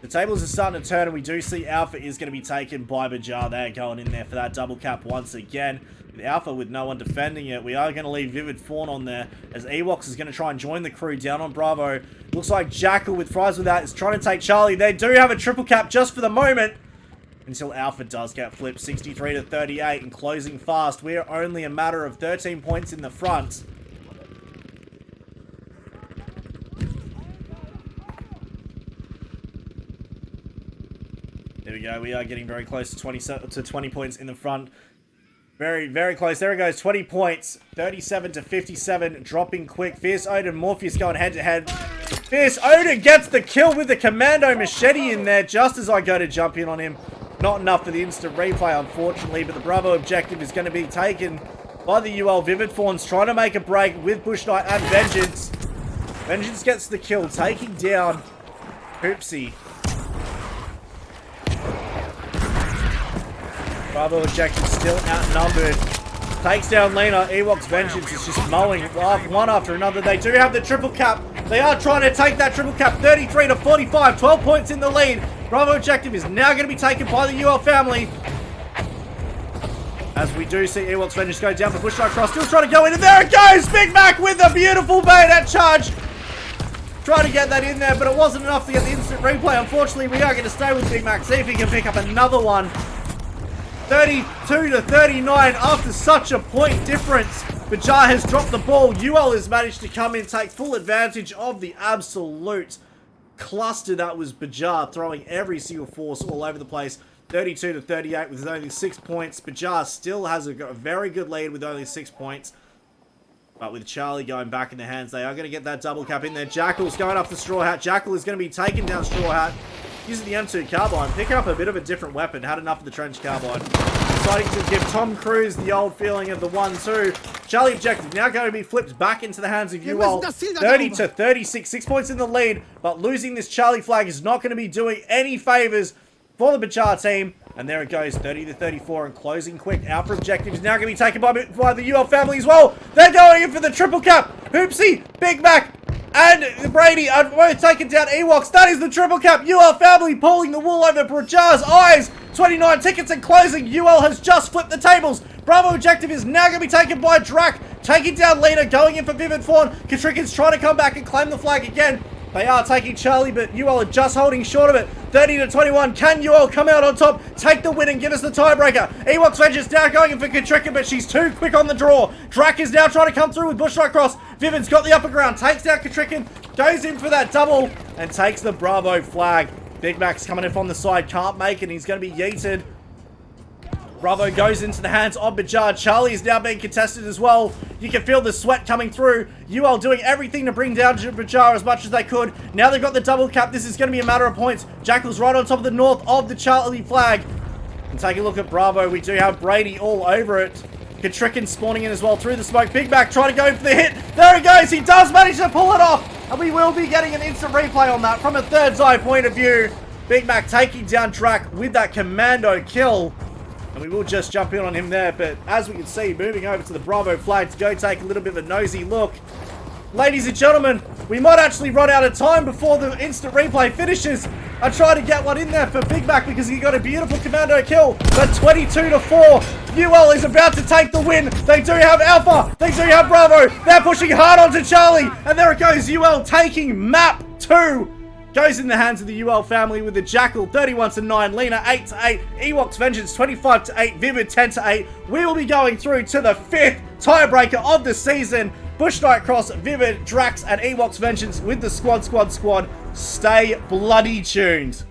The tables are starting to turn, and we do see Alpha is going to be taken by BJAH. They're going in there for that double cap once again. With Alpha with no one defending it, we are going to leave Vivid Fawn on there, as Ewoks is going to try and join the crew down on Bravo. Looks like Jackal with Fries with that is trying to take Charlie. They do have a triple cap just for the moment, until Alpha does get flipped, 63-38, and closing fast. We're only a matter of 13 points in the front. There we go. We are getting very close to 20 points in the front. Very, very close. There it goes. 20 points. 37-57. Dropping quick. Fierce Odin, Morpheus going head to head. Fierce Odin gets the kill with the commando machete in there just as I go to jump in on him. Not enough for the instant replay, unfortunately, but the Bravo objective is going to be taken by the UL. Vivid Fawn's trying to make a break with Bush Knight and Vengeance. Vengeance gets the kill, taking down Hoopsie. Bravo objective still outnumbered. Takes down Lena. Ewok's Vengeance is just mowing one after another. They do have the triple cap. They are trying to take that triple cap. 33-45. 12 points in the lead. Bravo objective is now going to be taken by the UL family. As we do see Ewok's Vengeance go down for Bush Knight Cross. Still trying to go in. And there it goes. Big Mac with a beautiful bayonet charge. Trying to get that in there, but it wasn't enough to get the instant replay. Unfortunately, we are going to stay with Big Mac. See if he can pick up another one. 32-39 after such a point difference. BJAH has dropped the ball. UL has managed to come in, take full advantage of the absolute cluster that was BJAH, throwing every single force all over the place. 32-38 with only 6 points. BJAH still has a very good lead with only 6 points. But with Charlie going back in the hands, they are going to get that double cap in there. Jackal's going up the Straw Hat. Jackal is going to be taking down Straw Hat. Using the M2 carbine, picking up a bit of a different weapon. Had enough of the trench carbine. Deciding to give Tom Cruise the old feeling of the 1-2. Charlie objective now going to be flipped back into the hands of UL. 30-36, 6 points in the lead. But losing this Charlie flag is not going to be doing any favors for the BJAH team. And there it goes, 30-34 and closing quick. Alpha objective is now going to be taken by the UL family as well. They're going in for the triple cap. Hoopsie, Big Mac, and Brady are both taking down Ewoks. That is the triple cap. UL family pulling the wool over BJAH's eyes. 29 tickets and closing. UL has just flipped the tables. Bravo objective is now going to be taken by Drac. Taking down Lena, going in for Vivid Fawn. Katricken's trying to come back and claim the flag again. They are taking Charlie, but UL are just holding short of it. 30-21. Can UL come out on top, take the win, and give us the tiebreaker? Ewok's Vengeance now going in for Katricken, but she's too quick on the draw. Drac is now trying to come through with Bush Knight Cross. Vivid's got the upper ground, takes down Katricken, goes in for that double, and takes the Bravo flag. Big Mac's coming in from the side, can't make it, he's going to be yeeted. Bravo goes into the hands of BJAH. Charlie is now being contested as well. You can feel the sweat coming through. UL doing everything to bring down BJAH as much as they could. Now they've got the double cap. This is going to be a matter of points. Jackal's right on top of the north of the Charlie flag. And take a look at Bravo. We do have Brady all over it. Katricken spawning in as well through the smoke. Big Mac trying to go for the hit. There he goes. He does manage to pull it off. And we will be getting an instant replay on that from a third eye point of view. Big Mac taking down Drac with that commando kill. And we will just jump in on him there, but as we can see, moving over to the Bravo flag to go take a little bit of a nosy look. Ladies and gentlemen, we might actually run out of time before the instant replay finishes. I tried to get one in there for Big Mac because he got a beautiful commando kill, but 22-4. UL is about to take the win. They do have Alpha. They do have Bravo. They're pushing hard onto Charlie. And there it goes. UL taking map 2. Goes in the hands of the UL family with the Jackal 31-9, Lena 8-8, Ewok's Vengeance 25-8, Vivid 10-8. We will be going through to the 5th tiebreaker of the season. Bush Knight Cross, Vivid, Drax, and Ewok's Vengeance with the squad. Stay bloody tuned.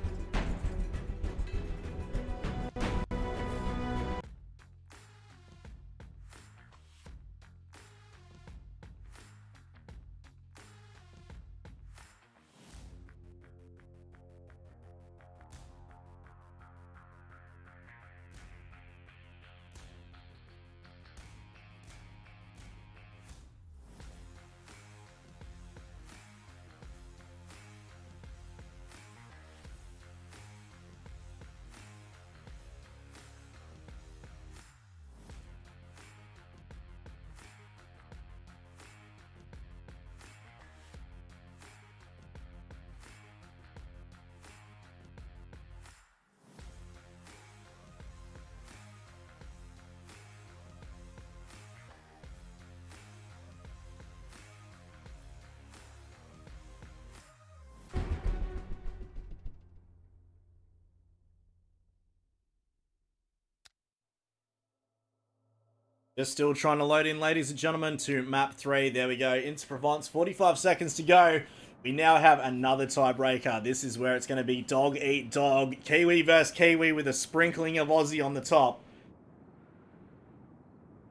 Just still trying to load in, ladies and gentlemen, to map 3. There we go. Into Provence. 45 seconds to go. We now have another tiebreaker. This is where it's going to be dog eat dog. Kiwi versus Kiwi with a sprinkling of Aussie on the top.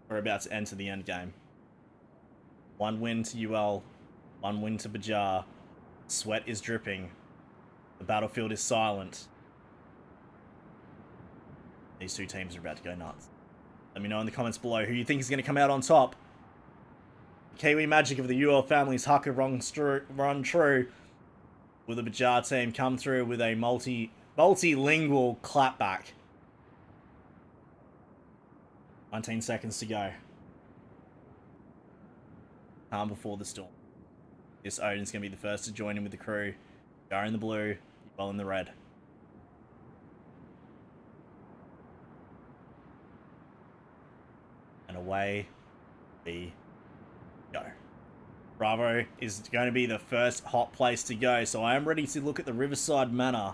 We're about to enter the end game. 1 win to UL. 1 win to BJAH. Sweat is dripping. The battlefield is silent. These two teams are about to go nuts. Let me know in the comments below who you think is going to come out on top. Kiwi magic of the UL family's Hucker run true. Will the BJAH team come through with a multilingual clapback? 19 seconds to go. Calm before the storm. This Odin's going to be the first to join in with the crew. Gar in the blue, UL in the red. And away we go. Bravo is going to be the first hot place to go. So I am ready to look at the Riverside Manor,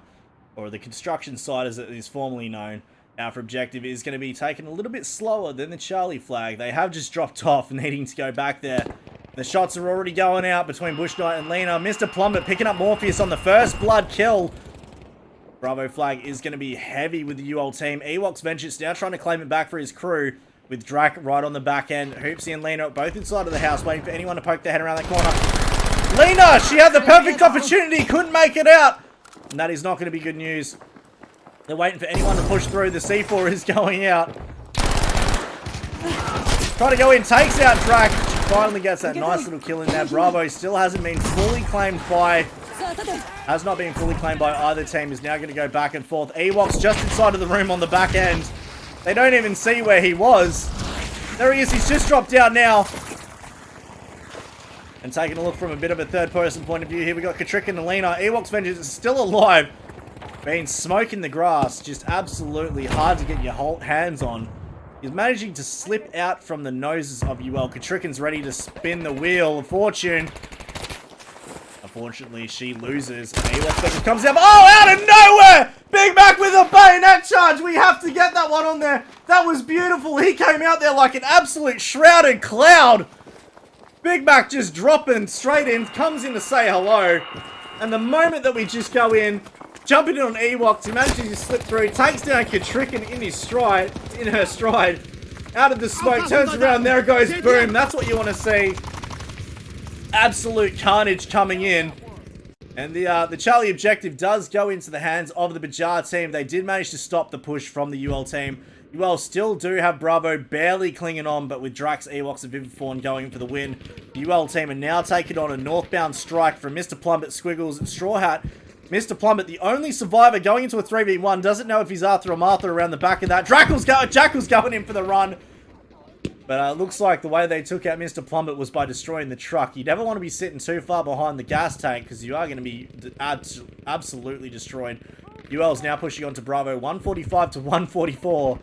or the construction site as it is formerly known. Our objective is going to be taken a little bit slower than the Charlie flag. They have just dropped off, needing to go back there. The shots are already going out between Bush Knight and Lena. Mr. Plummet picking up Morpheus on the first blood kill. Bravo flag is going to be heavy with the UL team. Ewok's Vengeance now trying to claim it back for his crew, with Drac right on the back end. Hoopsie and Lena both inside of the house, waiting for anyone to poke their head around that corner. Lena! She had the perfect opportunity, couldn't make it out! And that is not going to be good news. They're waiting for anyone to push through. The C4 is going out. Trying to go in, takes out Drac. She finally gets that nice little kill in there. Bravo still hasn't been fully claimed by... Has not been fully claimed by either team. Is now going to go back and forth. Ewok's just inside of the room on the back end. They don't even see where he was. There he is. He's just dropped out now. And taking a look from a bit of a third-person point of view here, we got Katrika and Lena. Ewok's Vengeance is still alive. Been smoking the grass. Just absolutely hard to get your hands on. He's managing to slip out from the noses of UL. Katrikan's ready to spin the wheel of fortune. Unfortunately, she loses. Ewok's Vengeance comes out. Oh, out of nowhere! Big Mac with a bayonet charge. We have to get that one on there. That was beautiful. He came out there like an absolute shrouded cloud. Big Mac just dropping straight in. Comes in to say hello. And the moment that we just go in, jumping in on Ewoks, he manages to slip through. Takes down Katrikan in her stride. Out of the smoke. Turns around. There it goes. Boom. That's what you want to see. Absolute carnage coming in. And the Charlie objective does go into the hands of the BJAH team. They did manage to stop the push from the UL team. UL still do have Bravo barely clinging on, but with Drax, Ewoks, and Viviforn going for the win, the UL team are now taking on a northbound strike from Mr. Plummet, Squiggles, and Straw Hat. Mr. Plummet, the only survivor going into a 3v1, doesn't know if he's Arthur or Martha around the back of that. Jackal's going in for the run. But it looks like the way they took out Mr. Plummet was by destroying the truck. You never want to be sitting too far behind the gas tank because you are going to be absolutely destroyed. UL's now pushing on to Bravo, 145 to 144.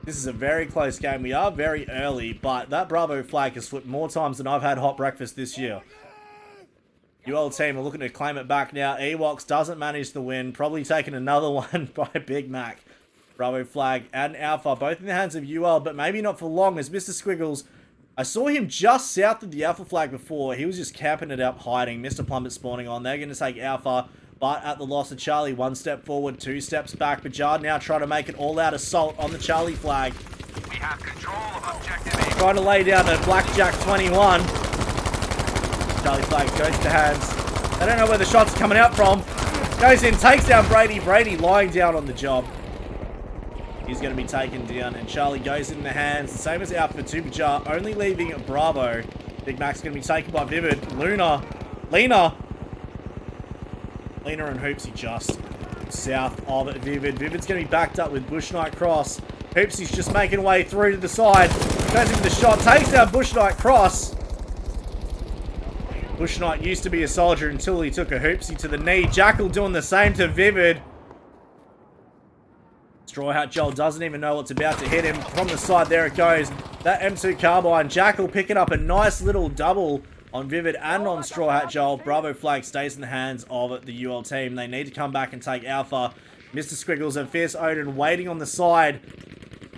This is a very close game. We are very early, but that Bravo flag has flipped more times than I've had hot breakfast this year. UL team are looking to claim it back now. Ewoks doesn't manage the win. Probably taking another one by Big Mac. Bravo flag and Alpha, both in the hands of UL, but maybe not for long as Mr. Squiggles. I saw him just south of the Alpha flag before. He was just camping it up, hiding. Mr. Plummet spawning on. They're going to take Alpha, but at the loss of Charlie, 1 step forward, 2 steps back. BJAH now trying to make an all-out assault on the Charlie flag. We have control of objective A. Trying to lay down a Blackjack 21. Charlie flag goes to hands. I don't know where the shot's coming out from. Goes in, takes down Brady. Brady lying down on the job. He's going to be taken down, and Charlie goes in the hands. The same as Alpha to BJAH, only leaving Bravo. Big Mac's going to be taken by Vivid. Lena and Hoopsy just south of Vivid. Vivid's going to be backed up with Bush Knight Cross. Hoopsy's just making way through to the side. Goes into the shot, takes down Bush Knight Cross. Bush Knight used to be a soldier until he took a Hoopsy to the knee. Jackal doing the same to Vivid. Straw Hat Joel doesn't even know what's about to hit him. From the side, there it goes. That M2 carbine. Jackal picking up a nice little double on Vivid and on Straw Hat Joel. Bravo flag stays in the hands of the UL team. They need to come back and take Alpha. Mr. Squiggles and Fierce Odin waiting on the side.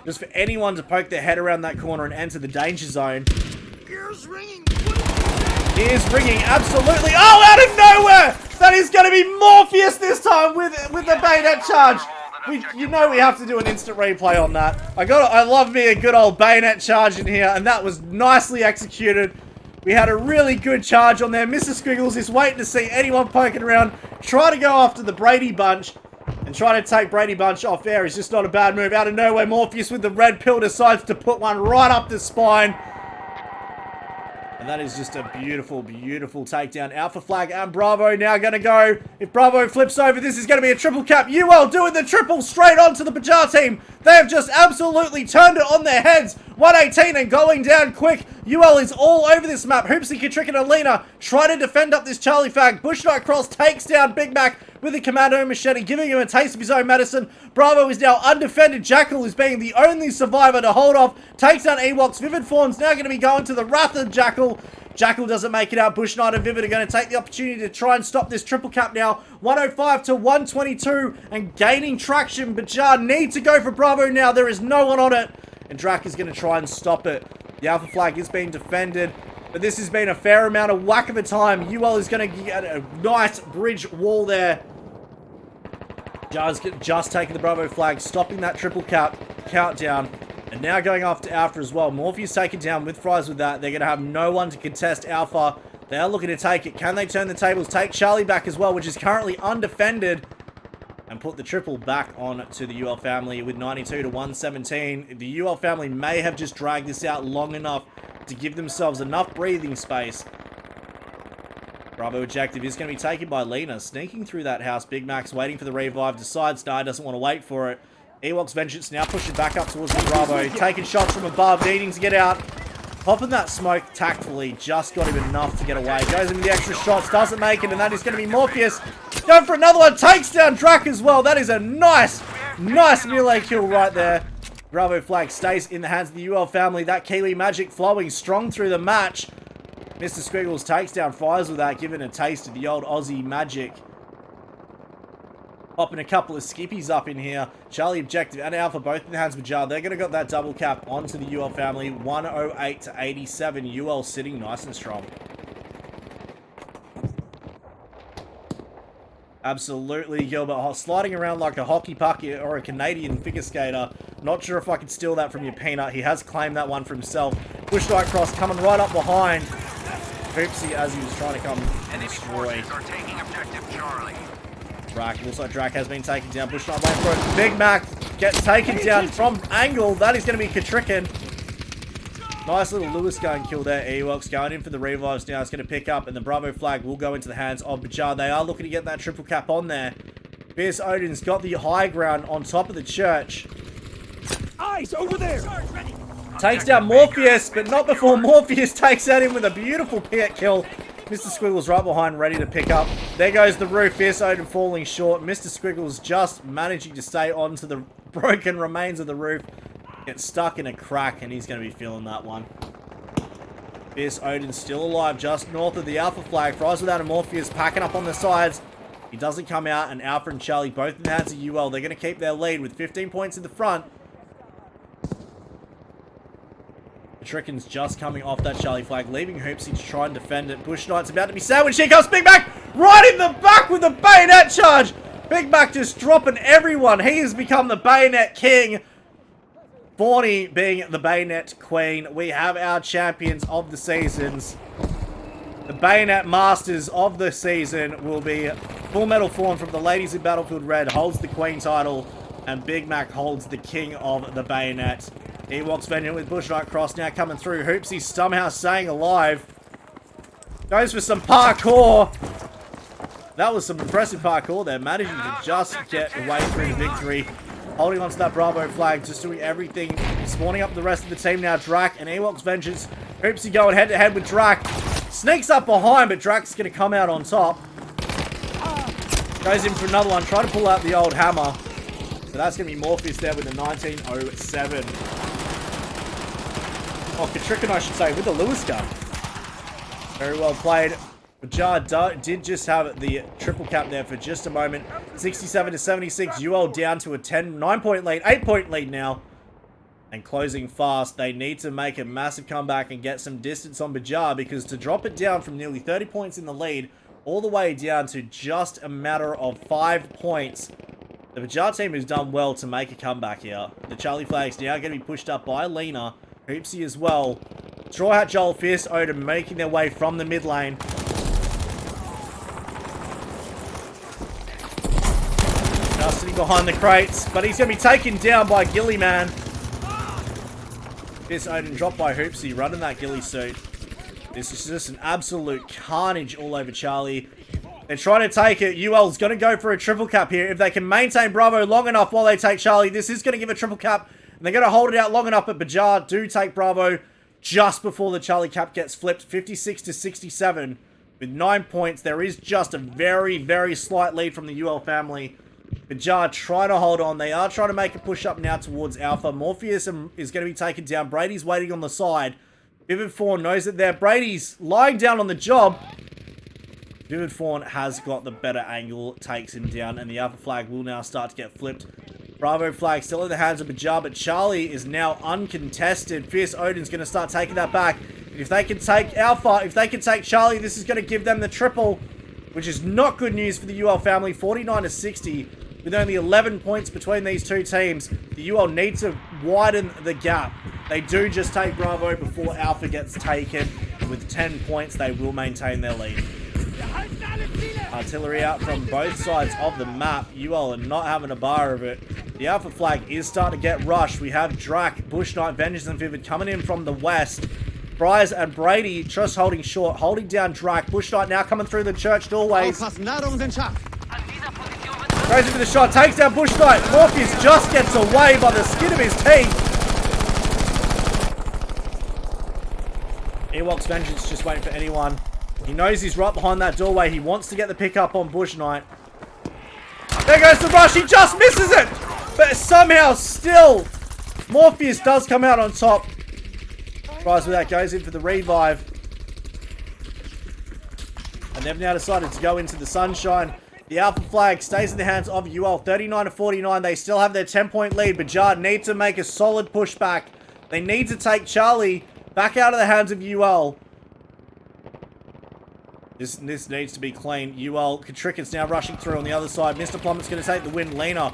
Just for anyone to poke their head around that corner and enter the danger zone. Ears ringing. Ears ringing, absolutely. Oh, out of nowhere! That is going to be Morpheus this time with the bayonet charge. You know we have to do an instant replay on that. I love me a good old bayonet charge in here, and that was nicely executed. We had a really good charge on there. Mr. Squiggles is waiting to see anyone poking around. Try to go after the Brady Bunch. And trying to take Brady Bunch off air is just not a bad move. Out of nowhere, Morpheus with the red pill decides to put one right up the spine. And that is just a beautiful, beautiful takedown. Alpha flag and Bravo now going to go. If Bravo flips over, this is going to be a triple cap. UL doing the triple straight onto the BJAH team. They have just absolutely turned it on their heads. 118 and going down quick. UL is all over this map. Hoopsy, Katrick and Alina try to defend up this Charlie flag. Bush Knight Cross takes down Big Mac with a commando machete, giving him a taste of his own medicine. Bravo is now undefended. Jackal is being the only survivor to hold off. Takes down Ewoks. Vivid Fawn's now going to be going to the wrath of Jackal. Jackal doesn't make it out. Bush Knight and Vivid are going to take the opportunity to try and stop this triple cap now. 105 to 122 and gaining traction. BJAH need to go for Bravo now. There is no one on it. And Drac is going to try and stop it. The Alpha flag is being defended. But this has been a fair amount of whack of a time. UL is going to get a nice bridge wall there. Just taking the Bravo flag, stopping that triple cap countdown. And now going after Alpha as well. Morpheus taken down with Fries with that. They're going to have no one to contest Alpha. They are looking to take it. Can they turn the tables? Take Charlie back as well, which is currently undefended. And put the triple back on to the UL family with 92 to 117. The UL family may have just dragged this out long enough to give themselves enough breathing space. Bravo objective is going to be taken by Lena. Sneaking through that house. Big Mac's waiting for the revive. Decides Star doesn't want to wait for it. Ewok's Vengeance now pushing back up towards the Bravo. Taking shots from above. Needing to get out. Popping that smoke tactfully. Just got him enough to get away. Goes into the extra shots. Doesn't make it. And that is going to be Morpheus. Going for another one. Takes down Drac as well. That is a nice melee kill right there. Bravo flag stays in the hands of the UL family. That Kiwi magic flowing strong through the match. Mr. Squiggles takes down Fires with that, giving a taste of the old Aussie magic. Popping a couple of skippies up in here. Charlie objective and Alpha both in the hands of BJAH. They're going to got that double cap onto the UL family. 108 to 87. UL sitting nice and strong. Absolutely, Gilbert. Sliding around like a hockey puck or a Canadian figure skater. Not sure if I could steal that from your peanut. He has claimed that one for himself. Bush Knight Cross coming right up behind Hoopsy as he was trying to come and destroy. Drac. Looks like Drac has been taken down. Bush Knight waiting for it. Big Mac gets taken down from angle. That is going to be Katrickin. Nice little Lewis gun kill there. Ewoks going in for the revives now. It's going to pick up, and the Bravo flag will go into the hands of BJAH. They are looking to get that triple cap on there. Fierce Odin's got the high ground on top of the church. Eyes over there! Takes down Morpheus, but not before Morpheus takes that in with a beautiful pit kill. Mr. Squiggles right behind, ready to pick up. There goes the roof. Fierce Odin falling short. Mr. Squiggles just managing to stay onto the broken remains of the roof. Gets stuck in a crack, and he's going to be feeling that one. Fierce Odin still alive just north of the Alpha flag. Fries without a Morpheus packing up on the sides. He doesn't come out, and Alpha and Charlie both in the hands of UL. They're going to keep their lead with 15 points in the front. The Tricken's just coming off that Charlie flag, leaving Hoopsie to try and defend it. Bush Knight's about to be sandwiched. Here comes Big Mac right in the back with the bayonet charge. Big Mac just dropping everyone. He has become the bayonet king. Fawny being the bayonet queen. We have our champions of the seasons. The bayonet masters of the season will be Full Metal Fawn from the Ladies in Battlefield Red holds the queen title, and Big Mac holds the king of the bayonet. Ewok's Vengeance with Bush Knight Cross now coming through. Hoopsie somehow staying alive. Goes for some parkour. That was some impressive parkour there. Managing to just get away through the victory. Holding onto that Bravo flag. Just doing everything. Spawning up the rest of the team now. Drac and Ewok's Vengeance. Hoopsie going head to head with Drac. Sneaks up behind, but Drac's going to come out on top. Goes in for another one. Trying to pull out the old hammer. So that's going to be Morpheus there with a 1907. Oh, Katrikan, I should say, with the Lewis gun. Very well played. BJAH did just have the triple cap there for just a moment. 67 to 76. UL down to a 9-point lead. 8-point lead now. And closing fast. They need to make a massive comeback and get some distance on BJAH, because to drop it down from nearly 30 points in the lead all the way down to just a matter of 5 points. The BJAH team has done well to make a comeback here. The Charlie flag's now going to be pushed up by Lena. Hoopsie as well. Straw Hat Joel, Fierce Odin making their way from the mid lane. Just sitting behind the crates, but he's going to be taken down by Gilly Man. Fierce Odin dropped by Hoopsie, running that Gilly suit. This is just an absolute carnage all over Charlie. They're trying to take it. UL's going to go for a triple cap here. If they can maintain Bravo long enough while they take Charlie, this is going to give a triple cap. And they're going to hold it out long enough, but BJAH do take Bravo just before the Charlie cap gets flipped. 56 to 67 with 9 points. There is just a very, very slight lead from the UL family. BJAH trying to hold on. They are trying to make a push up now towards Alpha. Morpheus is going to be taken down. Brady's waiting on the side. Vivid Fawn knows that there. Brady's lying down on the job. Vivid Fawn has got the better angle, takes him down, and the Alpha flag will now start to get flipped. Bravo flag still in the hands of BJAH, but Charlie is now uncontested. Fierce Odin's going to start taking that back. If they can take Alpha, if they can take Charlie, this is going to give them the triple, which is not good news for the UL family. 49 to 60, with only 11 points between these two teams. The UL need to widen the gap. They do just take Bravo before Alpha gets taken. With 10 points, they will maintain their lead. Artillery out from both sides of the map. UL are not having a bar of it. The Alpha flag is starting to get rushed. We have Drac, Bush Knight, Vengeance, and Vivid coming in from the west. Bryce and Brady just holding short, holding down Drac. Bush Knight now coming through the church doorways. Goes into the shot, takes down Bush Knight. Morpheus just gets away by the skin of his teeth. Ewok's Vengeance just waiting for anyone. He knows he's right behind that doorway. He wants to get the pick up on Bush Knight. There goes the rush. He just misses it. But somehow still, Morpheus does come out on top. Tries with that, goes in for the revive. And they've now decided to go into the sunshine. The Alpha flag stays in the hands of UL. 39 to 49. They still have their 10-point lead. BJAH need to make a solid pushback. They need to take Charlie back out of the hands of UL. This needs to be clean. UL, Katrikan's now rushing through on the other side. Mr. Plummet's going to take the win. Lena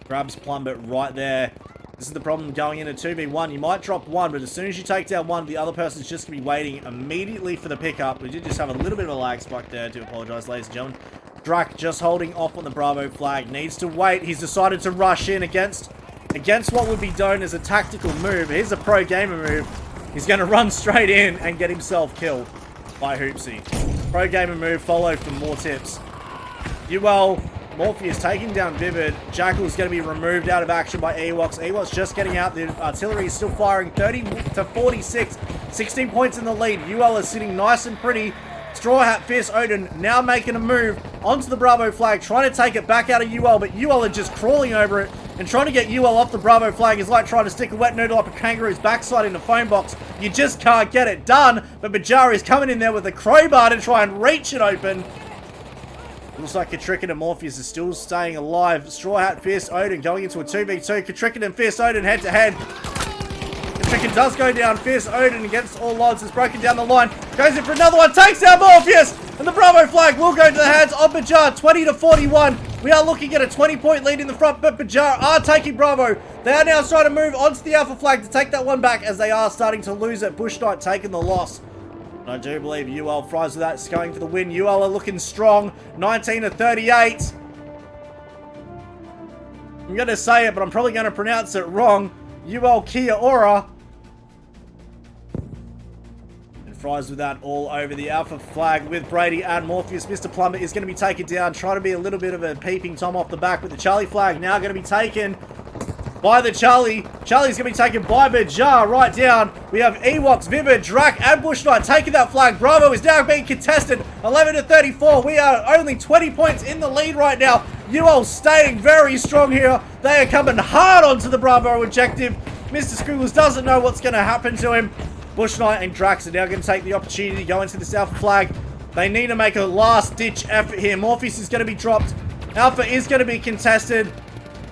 grabs Plummet right there. This is the problem going into 2v1. You might drop one, but as soon as you take down one, the other person's just going to be waiting immediately for the pickup. We did just have a little bit of a lag spike there. I do apologize, ladies and gentlemen. Drac just holding off on the Bravo flag. Needs to wait. He's decided to rush in against what would be known as a tactical move. Here's a pro gamer move. He's going to run straight in and get himself killed by Hoopsie. Pro gamer move, follow for more tips. UL Morpheus taking down Vivid. Jackal's going to be removed out of action by Ewoks. Ewoks just getting out. The artillery is still firing 30 to 46. 16 points in the lead. UL is sitting nice and pretty. Straw Hat, Fierce Odin now making a move onto the Bravo flag, trying to take it back out of UL, but UL are just crawling over it, and trying to get UL off the Bravo flag is like trying to stick a wet noodle up a kangaroo's backside in a phone box. You just can't get it done, but BJAH is coming in there with a crowbar to try and reach it open. Looks like Katrikin and Morpheus are still staying alive. Straw Hat, Fierce Odin going into a 2v2. Katrikin and Fierce Odin head to head. Katrikin does go down. Fierce Odin against all odds has broken down the line. Goes in for another one. Takes down Morpheus. And the Bravo flag will go to the hands of BJAH. 20 to 41. We are looking at a 20-point lead in the front, but BJAH are taking Bravo. They are now trying to move onto the Alpha flag to take that one back as they are starting to lose it. Bush Knight taking the loss. I do believe UL fries with that. It's going for the win. UL are looking strong. 19 to 38. I'm going to say it, but I'm probably going to pronounce it wrong. UL Kia Ora. And fries with that all over the Alpha flag with Brady and Morpheus. Mr. Plumber is going to be taken down. Trying to be a little bit of a peeping Tom off the back with the Charlie flag. Now going to be taken by the Charlie. Charlie's going to be taken by BJAH right down. We have Ewoks, Vivid, Drac, and Bush Knight taking that flag. Bravo is now being contested. 11 to 34. We are only 20 points in the lead right now. UL staying very strong here. They are coming hard onto the Bravo objective. Mr. Squiggles doesn't know what's going to happen to him. Bush Knight and Drax are now going to take the opportunity to go into this Alpha flag. They need to make a last-ditch effort here. Morpheus is going to be dropped. Alpha is going to be contested.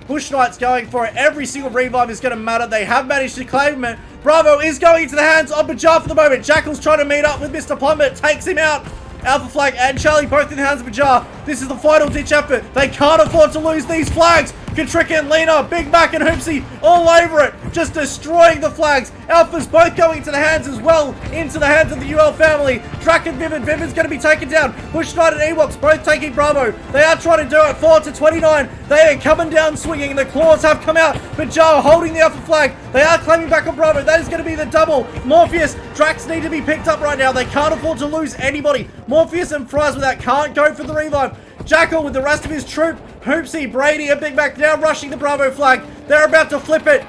Bush Knight's going for it. Every single revive is going to matter. They have managed to claim it. Bravo is going into the hands of BJAH for the moment. Jackal's trying to meet up with Mr. Plummet. Takes him out. Alpha flag and Charlie both in the hands of BJAH. This is the final ditch effort. They can't afford to lose these flags. Katrika, Lena, Big Mac and Hoopsie all over it. Just destroying the flags. Alpha's both going into the hands as well. Into the hands of the UL family. Drac and Vivid. Vivid's going to be taken down. Bush Knight and Ewoks both taking Bravo. They are trying to do it. 4 to 29. They are coming down swinging. The claws have come out. BJAH holding the Alpha flag. They are claiming back on Bravo. That is going to be the double. Morpheus, Drax need to be picked up right now. They can't afford to lose anybody. Morpheus and Fries with that can't go for the revive. Jackal with the rest of his troop. Hoopsie, Brady, and Big Mac now rushing the Bravo flag. They're about to flip it.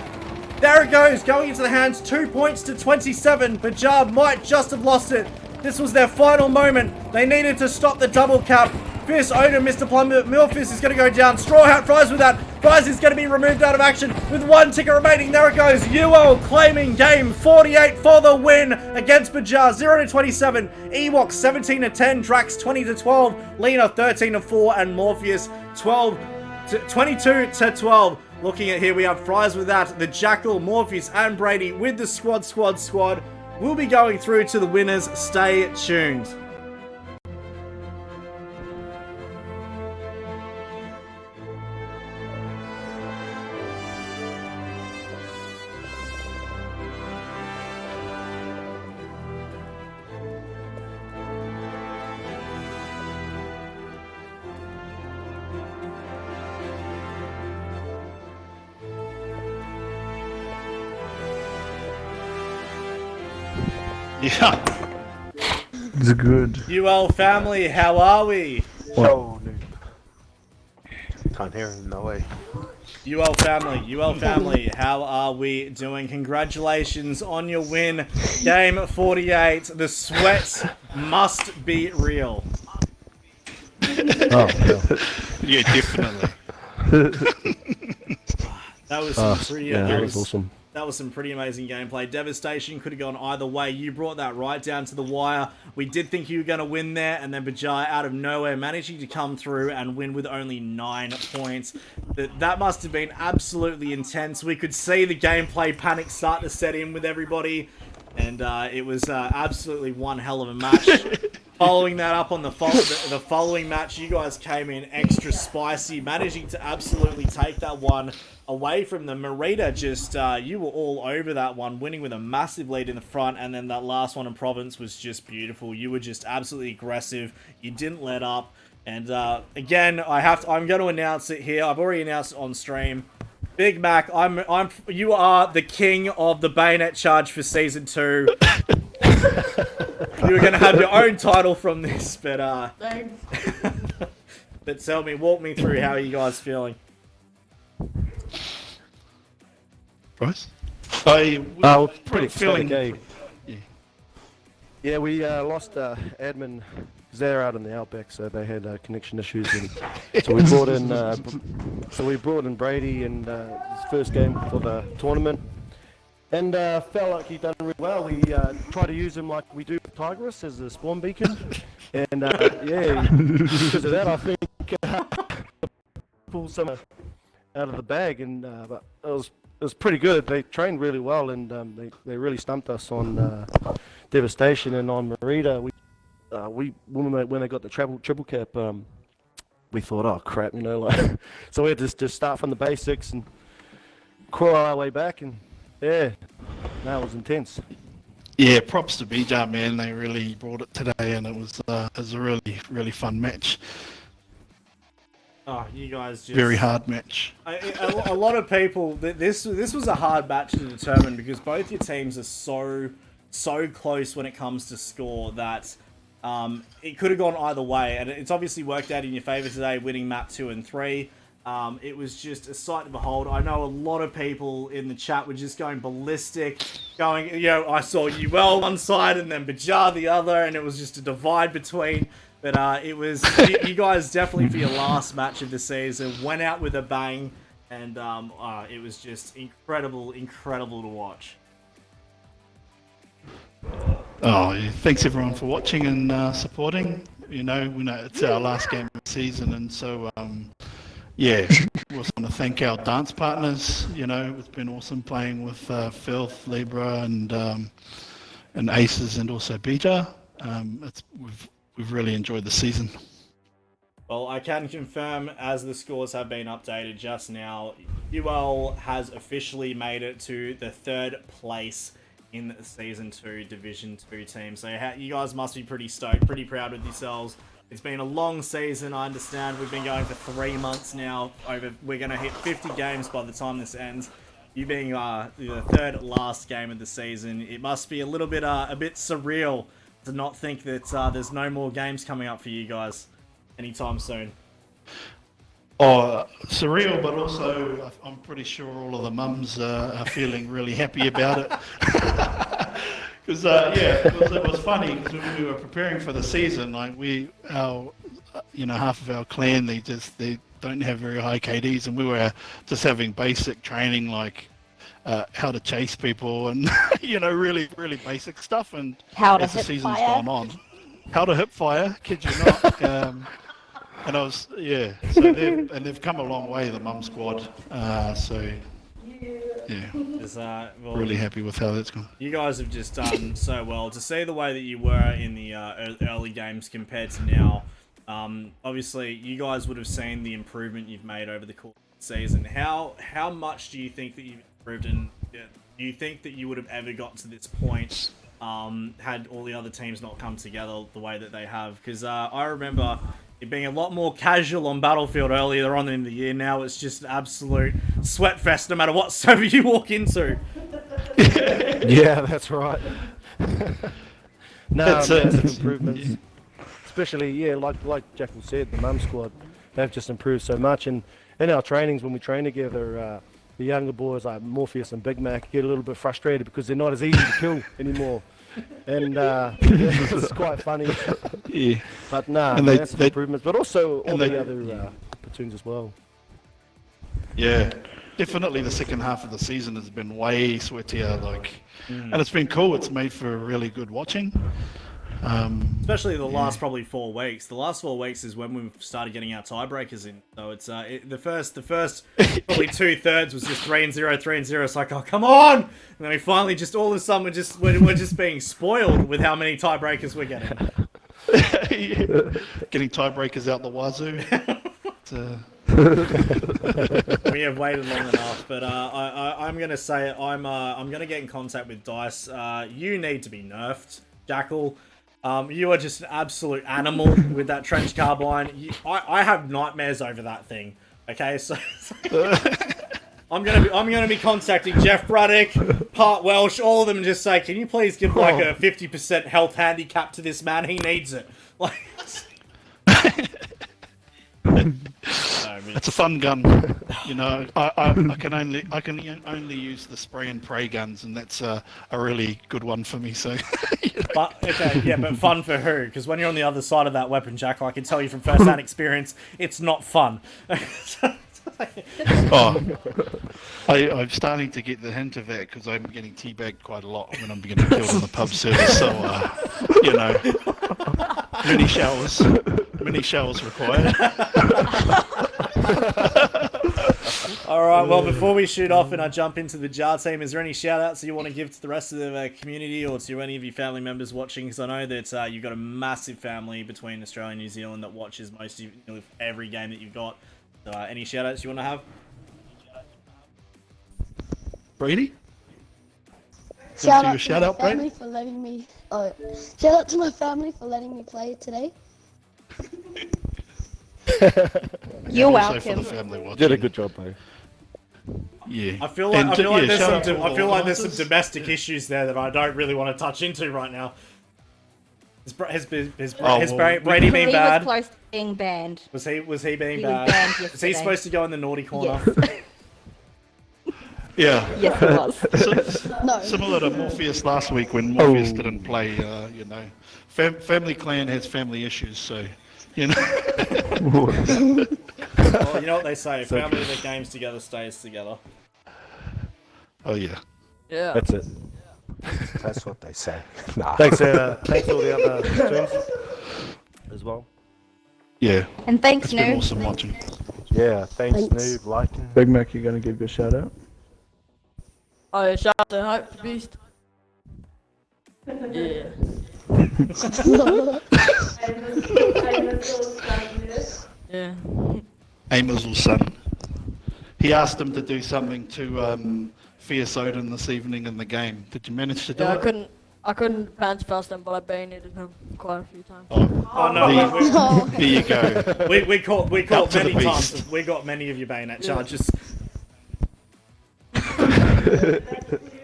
There it goes, going into the hands. 2 points to 27. BJAH might just have lost it. This was their final moment. They needed to stop the double cap. Fierce Odin, Mr. Plumber, Milfist is going to go down. Straw Hat Fries with that. Fries is going to be removed out of action with 1 ticket remaining. There it goes. UL claiming game 48 for the win against BJAH. 0 to 27. Ewoks 17 to 10. Drax 20 to 12. Lena 13 to 4. And Morpheus 22 to 12. Looking at here, we have Fries with that. The Jackal, Morpheus, and Brady with the squad. We'll be going through to the winners. Stay tuned. Yeah. It's good. UL family, how are we? Oh, no. Can't hear him, no way. UL family, how are we doing? Congratulations on your win. Game 48. The sweats must be real. Oh, Yeah, definitely. That was some pretty that was awesome. That was some pretty amazing gameplay. Devastation could have gone either way. You brought that right down to the wire. We did think you were going to win there, and then BJAH out of nowhere managing to come through and win with only 9 points. That must have been absolutely intense. We could see the gameplay panic start to set in with everybody, and it was absolutely one hell of a match. Following that up on the following match, you guys came in extra spicy, managing to absolutely take that one away from them. Marita, just you were all over that one, winning with a massive lead in the front, and then that last one in Province was just beautiful. You were just absolutely aggressive. You didn't let up, and again, I'm going to announce it here. I've already announced it on stream. Big Mac, you are the king of the bayonet charge for season 2. You were going to have your own title from this, but Thanks. But tell me, walk me through, how are you guys feeling? Bryce? Oh, pretty feeling. ecstatic, Yeah. Yeah, we lost admin because they're out in the outback, so they had connection issues, and so we brought in Brady and his first game for the tournament, and felt like he done really well. We tried to use him like we do with Tigris as a spawn beacon, and yeah, because of that, I think pulled some out of the bag, and but it was pretty good. They trained really well, and they really stumped us on Devastation and on Merida. When they got the triple cap, we thought, oh crap, like so we had to just start from the basics and crawl our way back, and yeah, that was intense. Yeah, props to BJAH, man. They really brought it today, and it was a really fun match. Oh, you guys just... Very hard match. A lot of people... This was a hard match to determine because both your teams are so close when it comes to score that it could have gone either way. And it's obviously worked out in your favour today, winning map 2 and 3. It was just a sight to behold. I know a lot of people in the chat were just going ballistic, going, I saw UL one side and then BJAH the other, and it was just a divide between. But it was, you guys definitely for your last match of the season went out with a bang, and it was just incredible to watch. Oh, yeah. Thanks everyone for watching and supporting. We know it's our last game of the season, and so yeah, we also want to thank our dance partners. It's been awesome playing with Filth, Libra, and Aces, and also BJAH. We've really enjoyed the season. Well, I can confirm, as the scores have been updated just now, UL has officially made it to the 3rd place in the Season 2 Division 2 team. So you guys must be pretty stoked, pretty proud with yourselves. It's been a long season, I understand. We've been going for 3 months now. We're going to hit 50 games by the time this ends. You being the 3rd last game of the season, it must be a bit surreal to not think that there's no more games coming up for you guys anytime soon. Oh, surreal, but also I'm pretty sure all of the mums are feeling really happy about it. Because it was funny because when we were preparing for the season, like half of our clan they don't have very high KDs, and we were just having basic training like how to chase people and really basic stuff, and How to as the hip season's fire. gone on, how to hip fire, kid you not. And I was so they've come a long way, the mum squad. Really happy with how that's gone. You guys have just done so well. To see the way that you were in the early games compared to now, obviously you guys would have seen the improvement you've made over the course of the season. How much do you think that you've improved, and do you think that you would have ever got to this point had all the other teams not come together the way that they have? Because I remember it being a lot more casual on Battlefield earlier on in the year. Now it's just an absolute sweat fest no matter what server you walk into. Yeah, that's right. No, massive improvements. Yeah. Especially, like Jackal said, the mum squad, they've just improved so much. And in our trainings, when we train together, the younger boys like Morpheus and Big Mac get a little bit frustrated because they're not as easy to kill anymore. And it's quite funny. Yeah. But massive improvements. But also all the other platoons as well. Yeah, definitely the second half of the season has been way sweatier, and it's been cool. It's made for really good watching. Especially the last probably 4 weeks. The last 4 weeks is when we've started getting our tiebreakers in. So it's the first probably 2/3 was just 3-0, 3-0. It's like, oh come on! And then we finally just all of a sudden we're just being spoiled with how many tiebreakers we're getting. Getting tiebreakers out the wazoo. We have waited long enough, but I'm gonna say it. I'm gonna get in contact with Dice. You need to be nerfed, Jackal. You are just an absolute animal with that trench carbine. I have nightmares over that thing. Okay, so I'm gonna be contacting Jeff Braddock, Part Welsh, all of them, and just say, can you please give like a 50% health handicap to this man? He needs it. Like, It's a fun gun. You know, I can only use the spray and pray guns, and that's a really good one for me. So, But okay, yeah, but fun for who? Because when you're on the other side of that weapon, Jack, I can tell you from first-hand experience, it's not fun. I'm starting to get the hint of that because I'm getting teabagged quite a lot when I'm getting killed on the pub service. So, you know, many showers required. All right, well, before we shoot off and I jump into the JAH team, is there any shout-outs you want to give to the rest of the community or to any of your family members watching? Because I know that you've got a massive family between Australia and New Zealand that watches most of every game that you've got. So, any shout-outs you want to have? Brady? Shout Do out a to shout my out, Brady? family for letting me. Shout out to my family for letting me play today. You're And also for welcome. the family watching. Did a good job, mate. Yeah. I feel like there's shout some out to all there's some organisers. domestic issues there that I don't really want to touch into right now. Has well, Brady been He was bad? close to being banned. Was he being He was bad? banned Is he yesterday. supposed to go in the naughty corner? Yeah. Yes, he was. No. Similar to Morpheus last week when Morpheus didn't play, you know. Family Clan has family issues, so, you know. Well, you know what they say: family that games together stays together. Oh, yeah. Yeah. That's it. That's what they say. Nah. Thanks all the other teams as well. Yeah. And thanks, It's been Noob. awesome watching. Yeah, thanks, Thanks. Noob, liking. Big Mac, you gonna give your shout out? Oh, yeah, shout out to Hope the Beast. Yeah. Yeah. Amos' son. He asked him to do something to Fierce Odin this evening in the game. Did you manage to do Yeah, it? I couldn't pants past him, but I bayoneted him quite a few times. Oh no, Oh. There you go. we caught Up to many the times. beast. We got many of your bayonet Yeah. charges.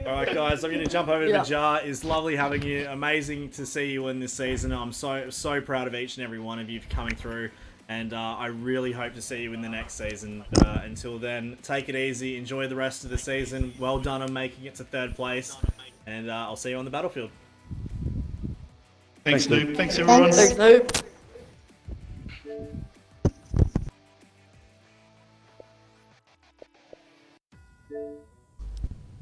All right, guys, I'm going to jump over to Yeah. BJAH. It's lovely having you. Amazing to see you in this season. I'm so proud of each and every one of you for coming through. And I really hope to see you in the next season. Until then, take it easy. Enjoy the rest of the season. Well done on making it to third place. And I'll see you on the battlefield. Thanks, Noob. Thanks, everyone. Thanks. Thanks, Noob.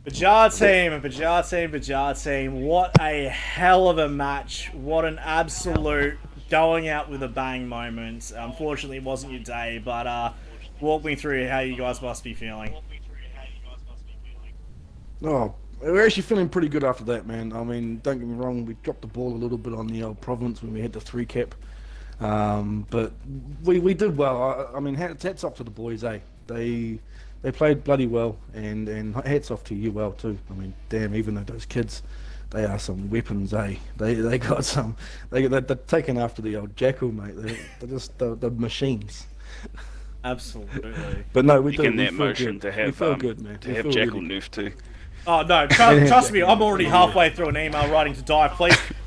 BJAH team. What a hell of a match. What an absolute going out with a bang moment. Unfortunately, it wasn't your day, but walk me through how you guys must be feeling. Oh, we're actually feeling pretty good after that, man. I mean, don't get me wrong, we dropped the ball a little bit on the old Province when we hit the 3-cap. But we did well. I mean, hats off to the boys, eh? They played bloody well, and hats off to you well too. I mean, damn, even though those kids, they are some weapons, eh? They got some. They're taking after the old jackal, mate. They're just the machines. Absolutely. But no, we You do. get We that feel motion good. to We have feel good, man. to We have feel Jackal really nerf too. Oh no, trust me, I'm already halfway through an email writing to Dive.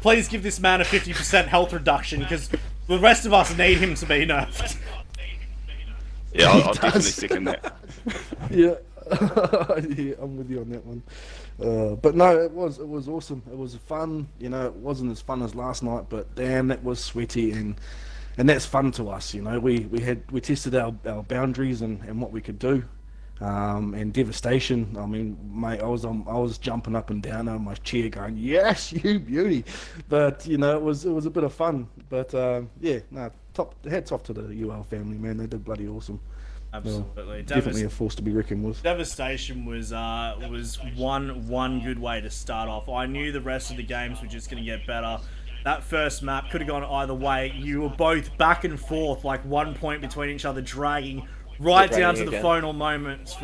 Please give this man a 50% health reduction because the rest of us need him to be nerfed. Yeah, I'll definitely second that. Yeah. Yeah, I'm with you on that one. But no, it was awesome. It was fun. You know, it wasn't as fun as last night, but damn, that was sweaty and that's fun to us. You know, we tested our boundaries and what we could do. And devastation. I mean, mate, I was jumping up and down on my chair, going, "Yes, you beauty!" But you know, it was a bit of fun. But yeah, no, hats off to the UL family, man. They did bloody awesome. Absolutely, Definitely a force to be reckoned with. Devastation was one good way to start off. I knew the rest of the games were just going to get better. That first map could have gone either way. You were both back and forth, like 1 point between each other, dragging right down to the final moments,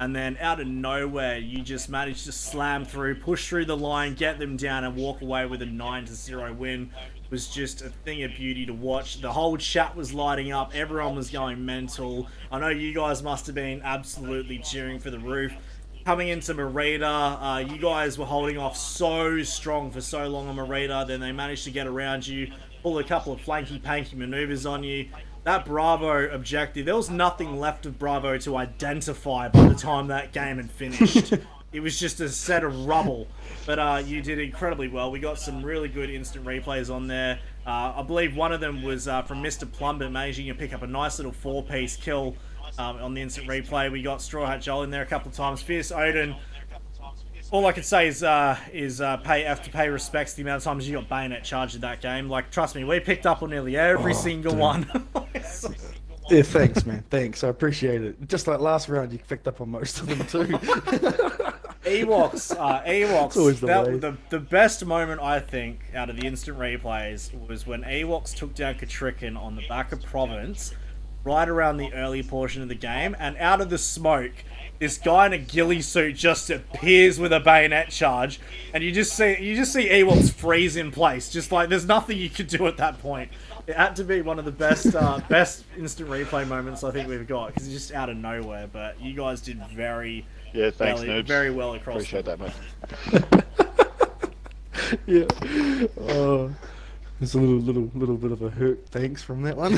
and then out of nowhere, you just managed to slam through, push through the line, get them down, and walk away with a 9-0 win. It was just a thing of beauty to watch. The whole chat was lighting up. Everyone was going mental. I know you guys must have been absolutely cheering for the roof. Coming into Merida, you guys were holding off so strong for so long on Merida. Then they managed to get around you, pull a couple of flanky-panky maneuvers on you. that Bravo objective, there was nothing left of Bravo to identify by the time that game had finished. It was just a set of rubble. But you did incredibly well. We got some really good instant replays on there. I believe one of them was from Mr. Plumber, managing to pick up a nice little 4-piece kill on the instant replay. We got Straw Hat Joel in there a couple of times. Fierce Odin. All I can say is pay respects to the amount of times you got bayonet charged in that game. Like, trust me, we picked up on nearly every single one. Yeah, thanks, man. Thanks. I appreciate it. Just like last round, you picked up on most of them too. Ewoks. always the way. The best moment, I think, out of the instant replays was when Ewoks took down Katrikin on the back of Province, right around the early portion of the game, and out of the smoke, this guy in a ghillie suit just appears with a bayonet charge, and you just see Ewoks freeze in place. Just like there's nothing you could do at that point. It had to be one of the best instant replay moments I think we've got, because it's just out of nowhere. But you guys did very Thanks, Noobs. very well across. Appreciate that, mate. Yeah. Oh, there's a little bit of a hurt. Thanks from that one.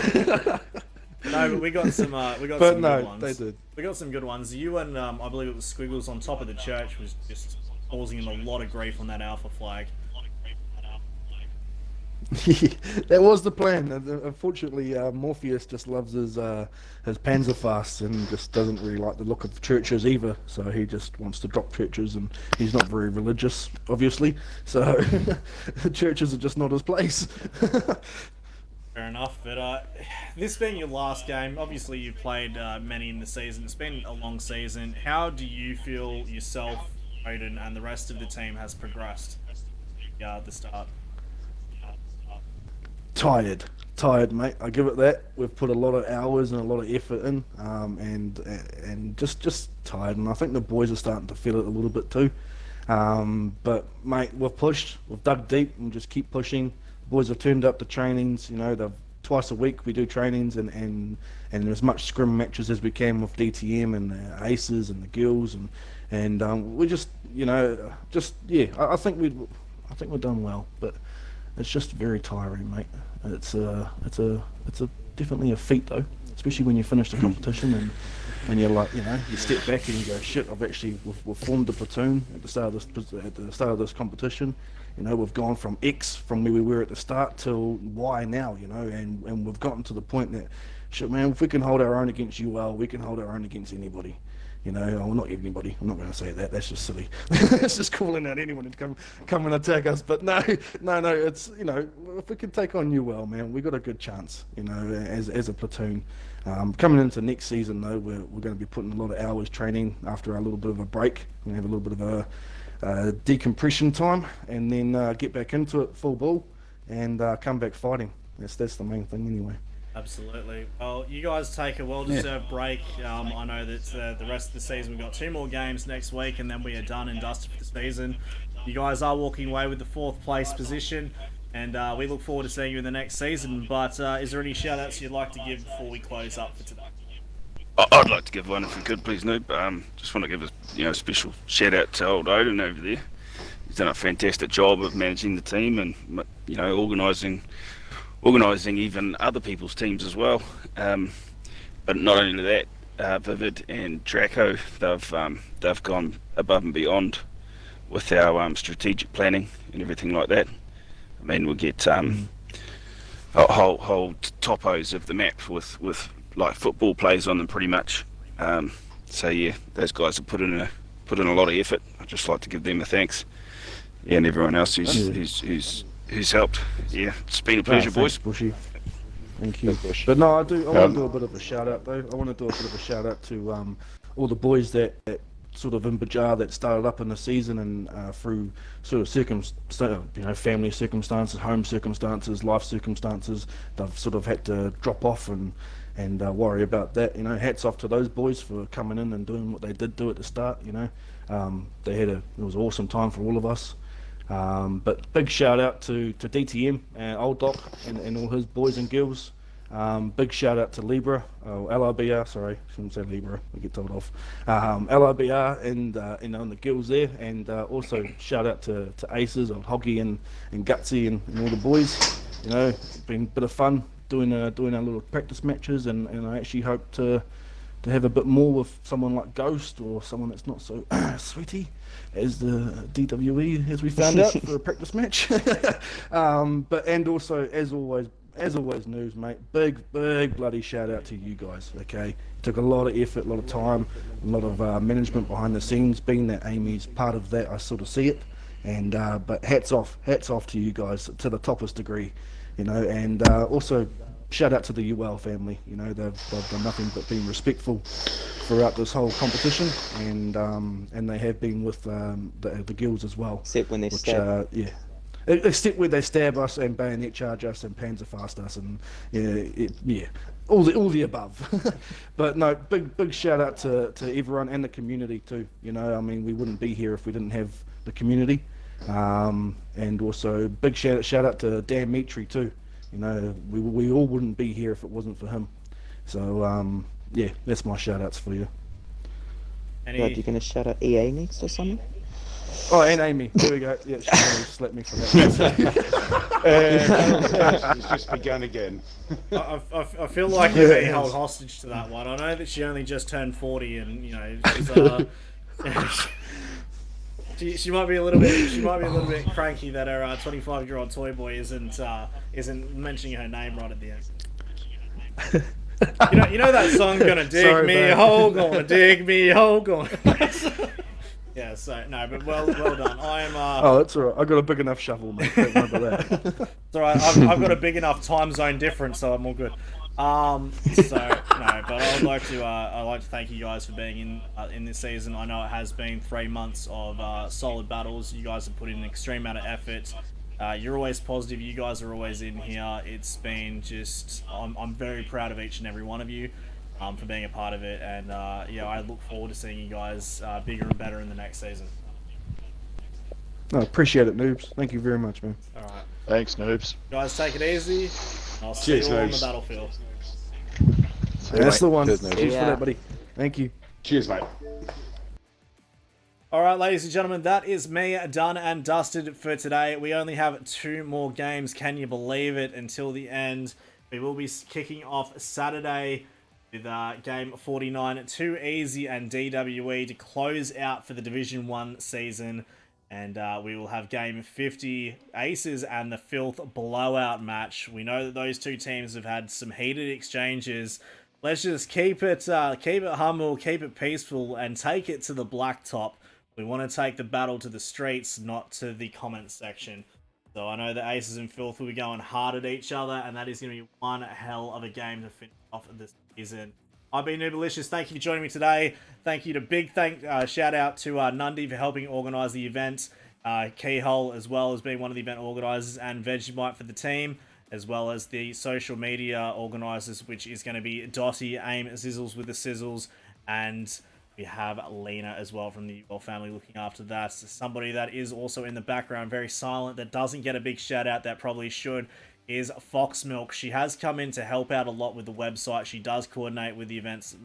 No, but we got some But some no, good ones. they did. We got some good ones. You and I believe it was Squiggles on top of the church was just causing him a lot of grief on that alpha flag. That was the plan. Unfortunately, Morpheus just loves his Panzerfaust and just doesn't really like the look of churches either. So he just wants to drop churches, and he's not very religious, obviously. So churches are just not his place. Fair enough, but this being your last game, obviously you've played many in the season. It's been a long season. How do you feel yourself, Odin, and the rest of the team has progressed at the start? Tired, mate. I give it that. We've put a lot of hours and a lot of effort in, and just tired. And I think the boys are starting to feel it a little bit too. But mate, we've pushed, we've dug deep, and just keep pushing. The boys have turned up to trainings. You know, they've twice a week we do trainings, and as much scrim matches as we can with DTM and the Aces and the Gills, and we just, you know, I think we're done well, but it's just very tiring, mate. It's definitely a feat though, especially when you finish the competition and you're like, you know, you step back and you go, shit, we've formed a platoon at the start of this competition. You know, we've gone from X, from where we were at the start, till Y now, you know, and we've gotten to the point that, shit, man, if we can hold our own against UL, we can hold our own against anybody. You know, well, not anybody. I'm not going to say that. That's just silly. That's just calling out anyone to come and attack us. But no. It's, you know, if we can take on UL, man, we got a good chance. You know, as a platoon. Coming into next season though, we're going to be putting a lot of hours training after a little bit of a break. We're going to have a little bit of a decompression time, and then get back into it full ball, and come back fighting. That's the main thing anyway. Absolutely. Well, you guys take a well-deserved break. I know that the rest of the season, we've got 2 more games next week, and then we are done and dusted for the season. You guys are walking away with the 4th place position, and we look forward to seeing you in the next season. But is there any shout-outs you'd like to give before we close up for today? I'd like to give one if we could, please, Noob. Just want to give a special shout-out to old Odin over there. He's done a fantastic job of managing the team and, you know, organising even other people's teams as well. But not only that, Vivid and Draco, they've gone above and beyond with our strategic planning and everything like that. I mean, we get whole topos of the map with like football plays on them pretty much. So yeah, those guys have put in a lot of effort. I'd just like to give them a thanks. Yeah, and everyone else who's helped. Yeah, it's been a pleasure, boys. Bushy. Thank you. But no, I want to do a bit of a shout out though. I want to do a bit of a shout out to all the boys that sort of in BJAH that started up in the season, and through sort of family circumstances, home circumstances, life circumstances, they've sort of had to drop off and worry about that. You know, hats off to those boys for coming in and doing what they did do at the start. You know, it was an awesome time for all of us. But big shout out to DTM, Old Doc, and all his boys and girls. Big shout out to Libra, LRBR, sorry, shouldn't say Libra, we get told off. LRBR and the girls there, and also shout out to Aces, Old Hoggy and Gutsy and all the boys. You know, it's been a bit of fun doing our little practice matches, and I actually hope to have a bit more with someone like Ghost or someone that's not so sweaty as the DWE, as we found out, for a practice match. And also, as always, Noobs, mate, big bloody shout out to you guys. Okay, took a lot of effort, a lot of time, a lot of management behind the scenes. Being that Amy's part of that, I sort of see it. And but hats off to you guys to the toppest degree, you know. And also shout out to the UL family. You know, they've done nothing but being respectful throughout this whole competition, and they have been with the guilds as well. Except when they stab. Yeah. Except where they stab us and bayonet charge us and panzerfast us and all the above. But no, big shout out to everyone and the community too. You know, I mean, we wouldn't be here if we didn't have the community. And also big shout out to Dan Mitri too. You know, we all wouldn't be here if it wasn't for him. So yeah, that's my shout outs for you. Right, you're gonna shout out EA next or something? Oh, and Amy. There we go. Yeah, she really slapped me for that. It's just begun again. I feel like you're being held hostage to that one. I know that she only just turned 40, and you know she's she might be a little bit cranky that her 25-year-old toy boy isn't mentioning her name right at the end. You know that song, gonna dig me a hole, gonna dig me a hole, gonna. Yeah, so no, but well done. I am. Oh, that's alright. I got a big enough shovel, mate. Don't worry about that. It's alright. I've got a big enough time zone difference, so I'm all good. So no, but I'd like to thank you guys for being in this season. I know it has been 3 months of solid battles. You guys have put in an extreme amount of effort. You're always positive. You guys are always in here. It's been just. I'm very proud of each and every one of you. For being a part of it, and yeah, I look forward to seeing you guys bigger and better in the next season. No, appreciate it, Noobs. Thank you very much, man. All right, Thanks, Noobs. guys, take it easy. I'll see you all on the battlefield. That's the one. Cheers, Cheers Noobs. for that, buddy. Thank you. Cheers, mate. All right, ladies and gentlemen, that is me done and dusted for today. We only have 2 more games. Can you believe it? Until the end, we will be kicking off Saturday with game 49, 2 Easy and DWE to close out for the Division 1 season. And we will have game 50, Aces and the Filth blowout match. We know that those two teams have had some heated exchanges. Let's just keep it humble, keep it peaceful, and take it to the blacktop. We want to take the battle to the streets, not to the comment section. So I know the Aces and Filth will be going hard at each other, and that is going to be one hell of a game to finish off this season. I've been Noobalicious. Thank you for joining me today. Thank you to shout out to Nundy for helping organise the event. Keyhole as well as being one of the event organisers, and Vegemite for the team, as well as the social media organisers, which is going to be Dotty, Aim, Zizzles with the Sizzles, and we have Lena as well from the UL family looking after that. Somebody that is also in the background, very silent, that doesn't get a big shout out that probably should, is Fox Milk. She has come in to help out a lot with the website. She does coordinate with the events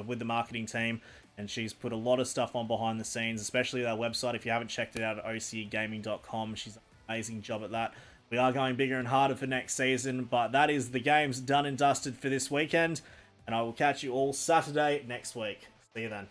with the marketing team, and she's put a lot of stuff on behind the scenes, especially that website. If you haven't checked it out at ocegaming.com, she's done an amazing job at that. We are going bigger and harder for next season, but that is the games done and dusted for this weekend, and I will catch you all Saturday next week. See you then.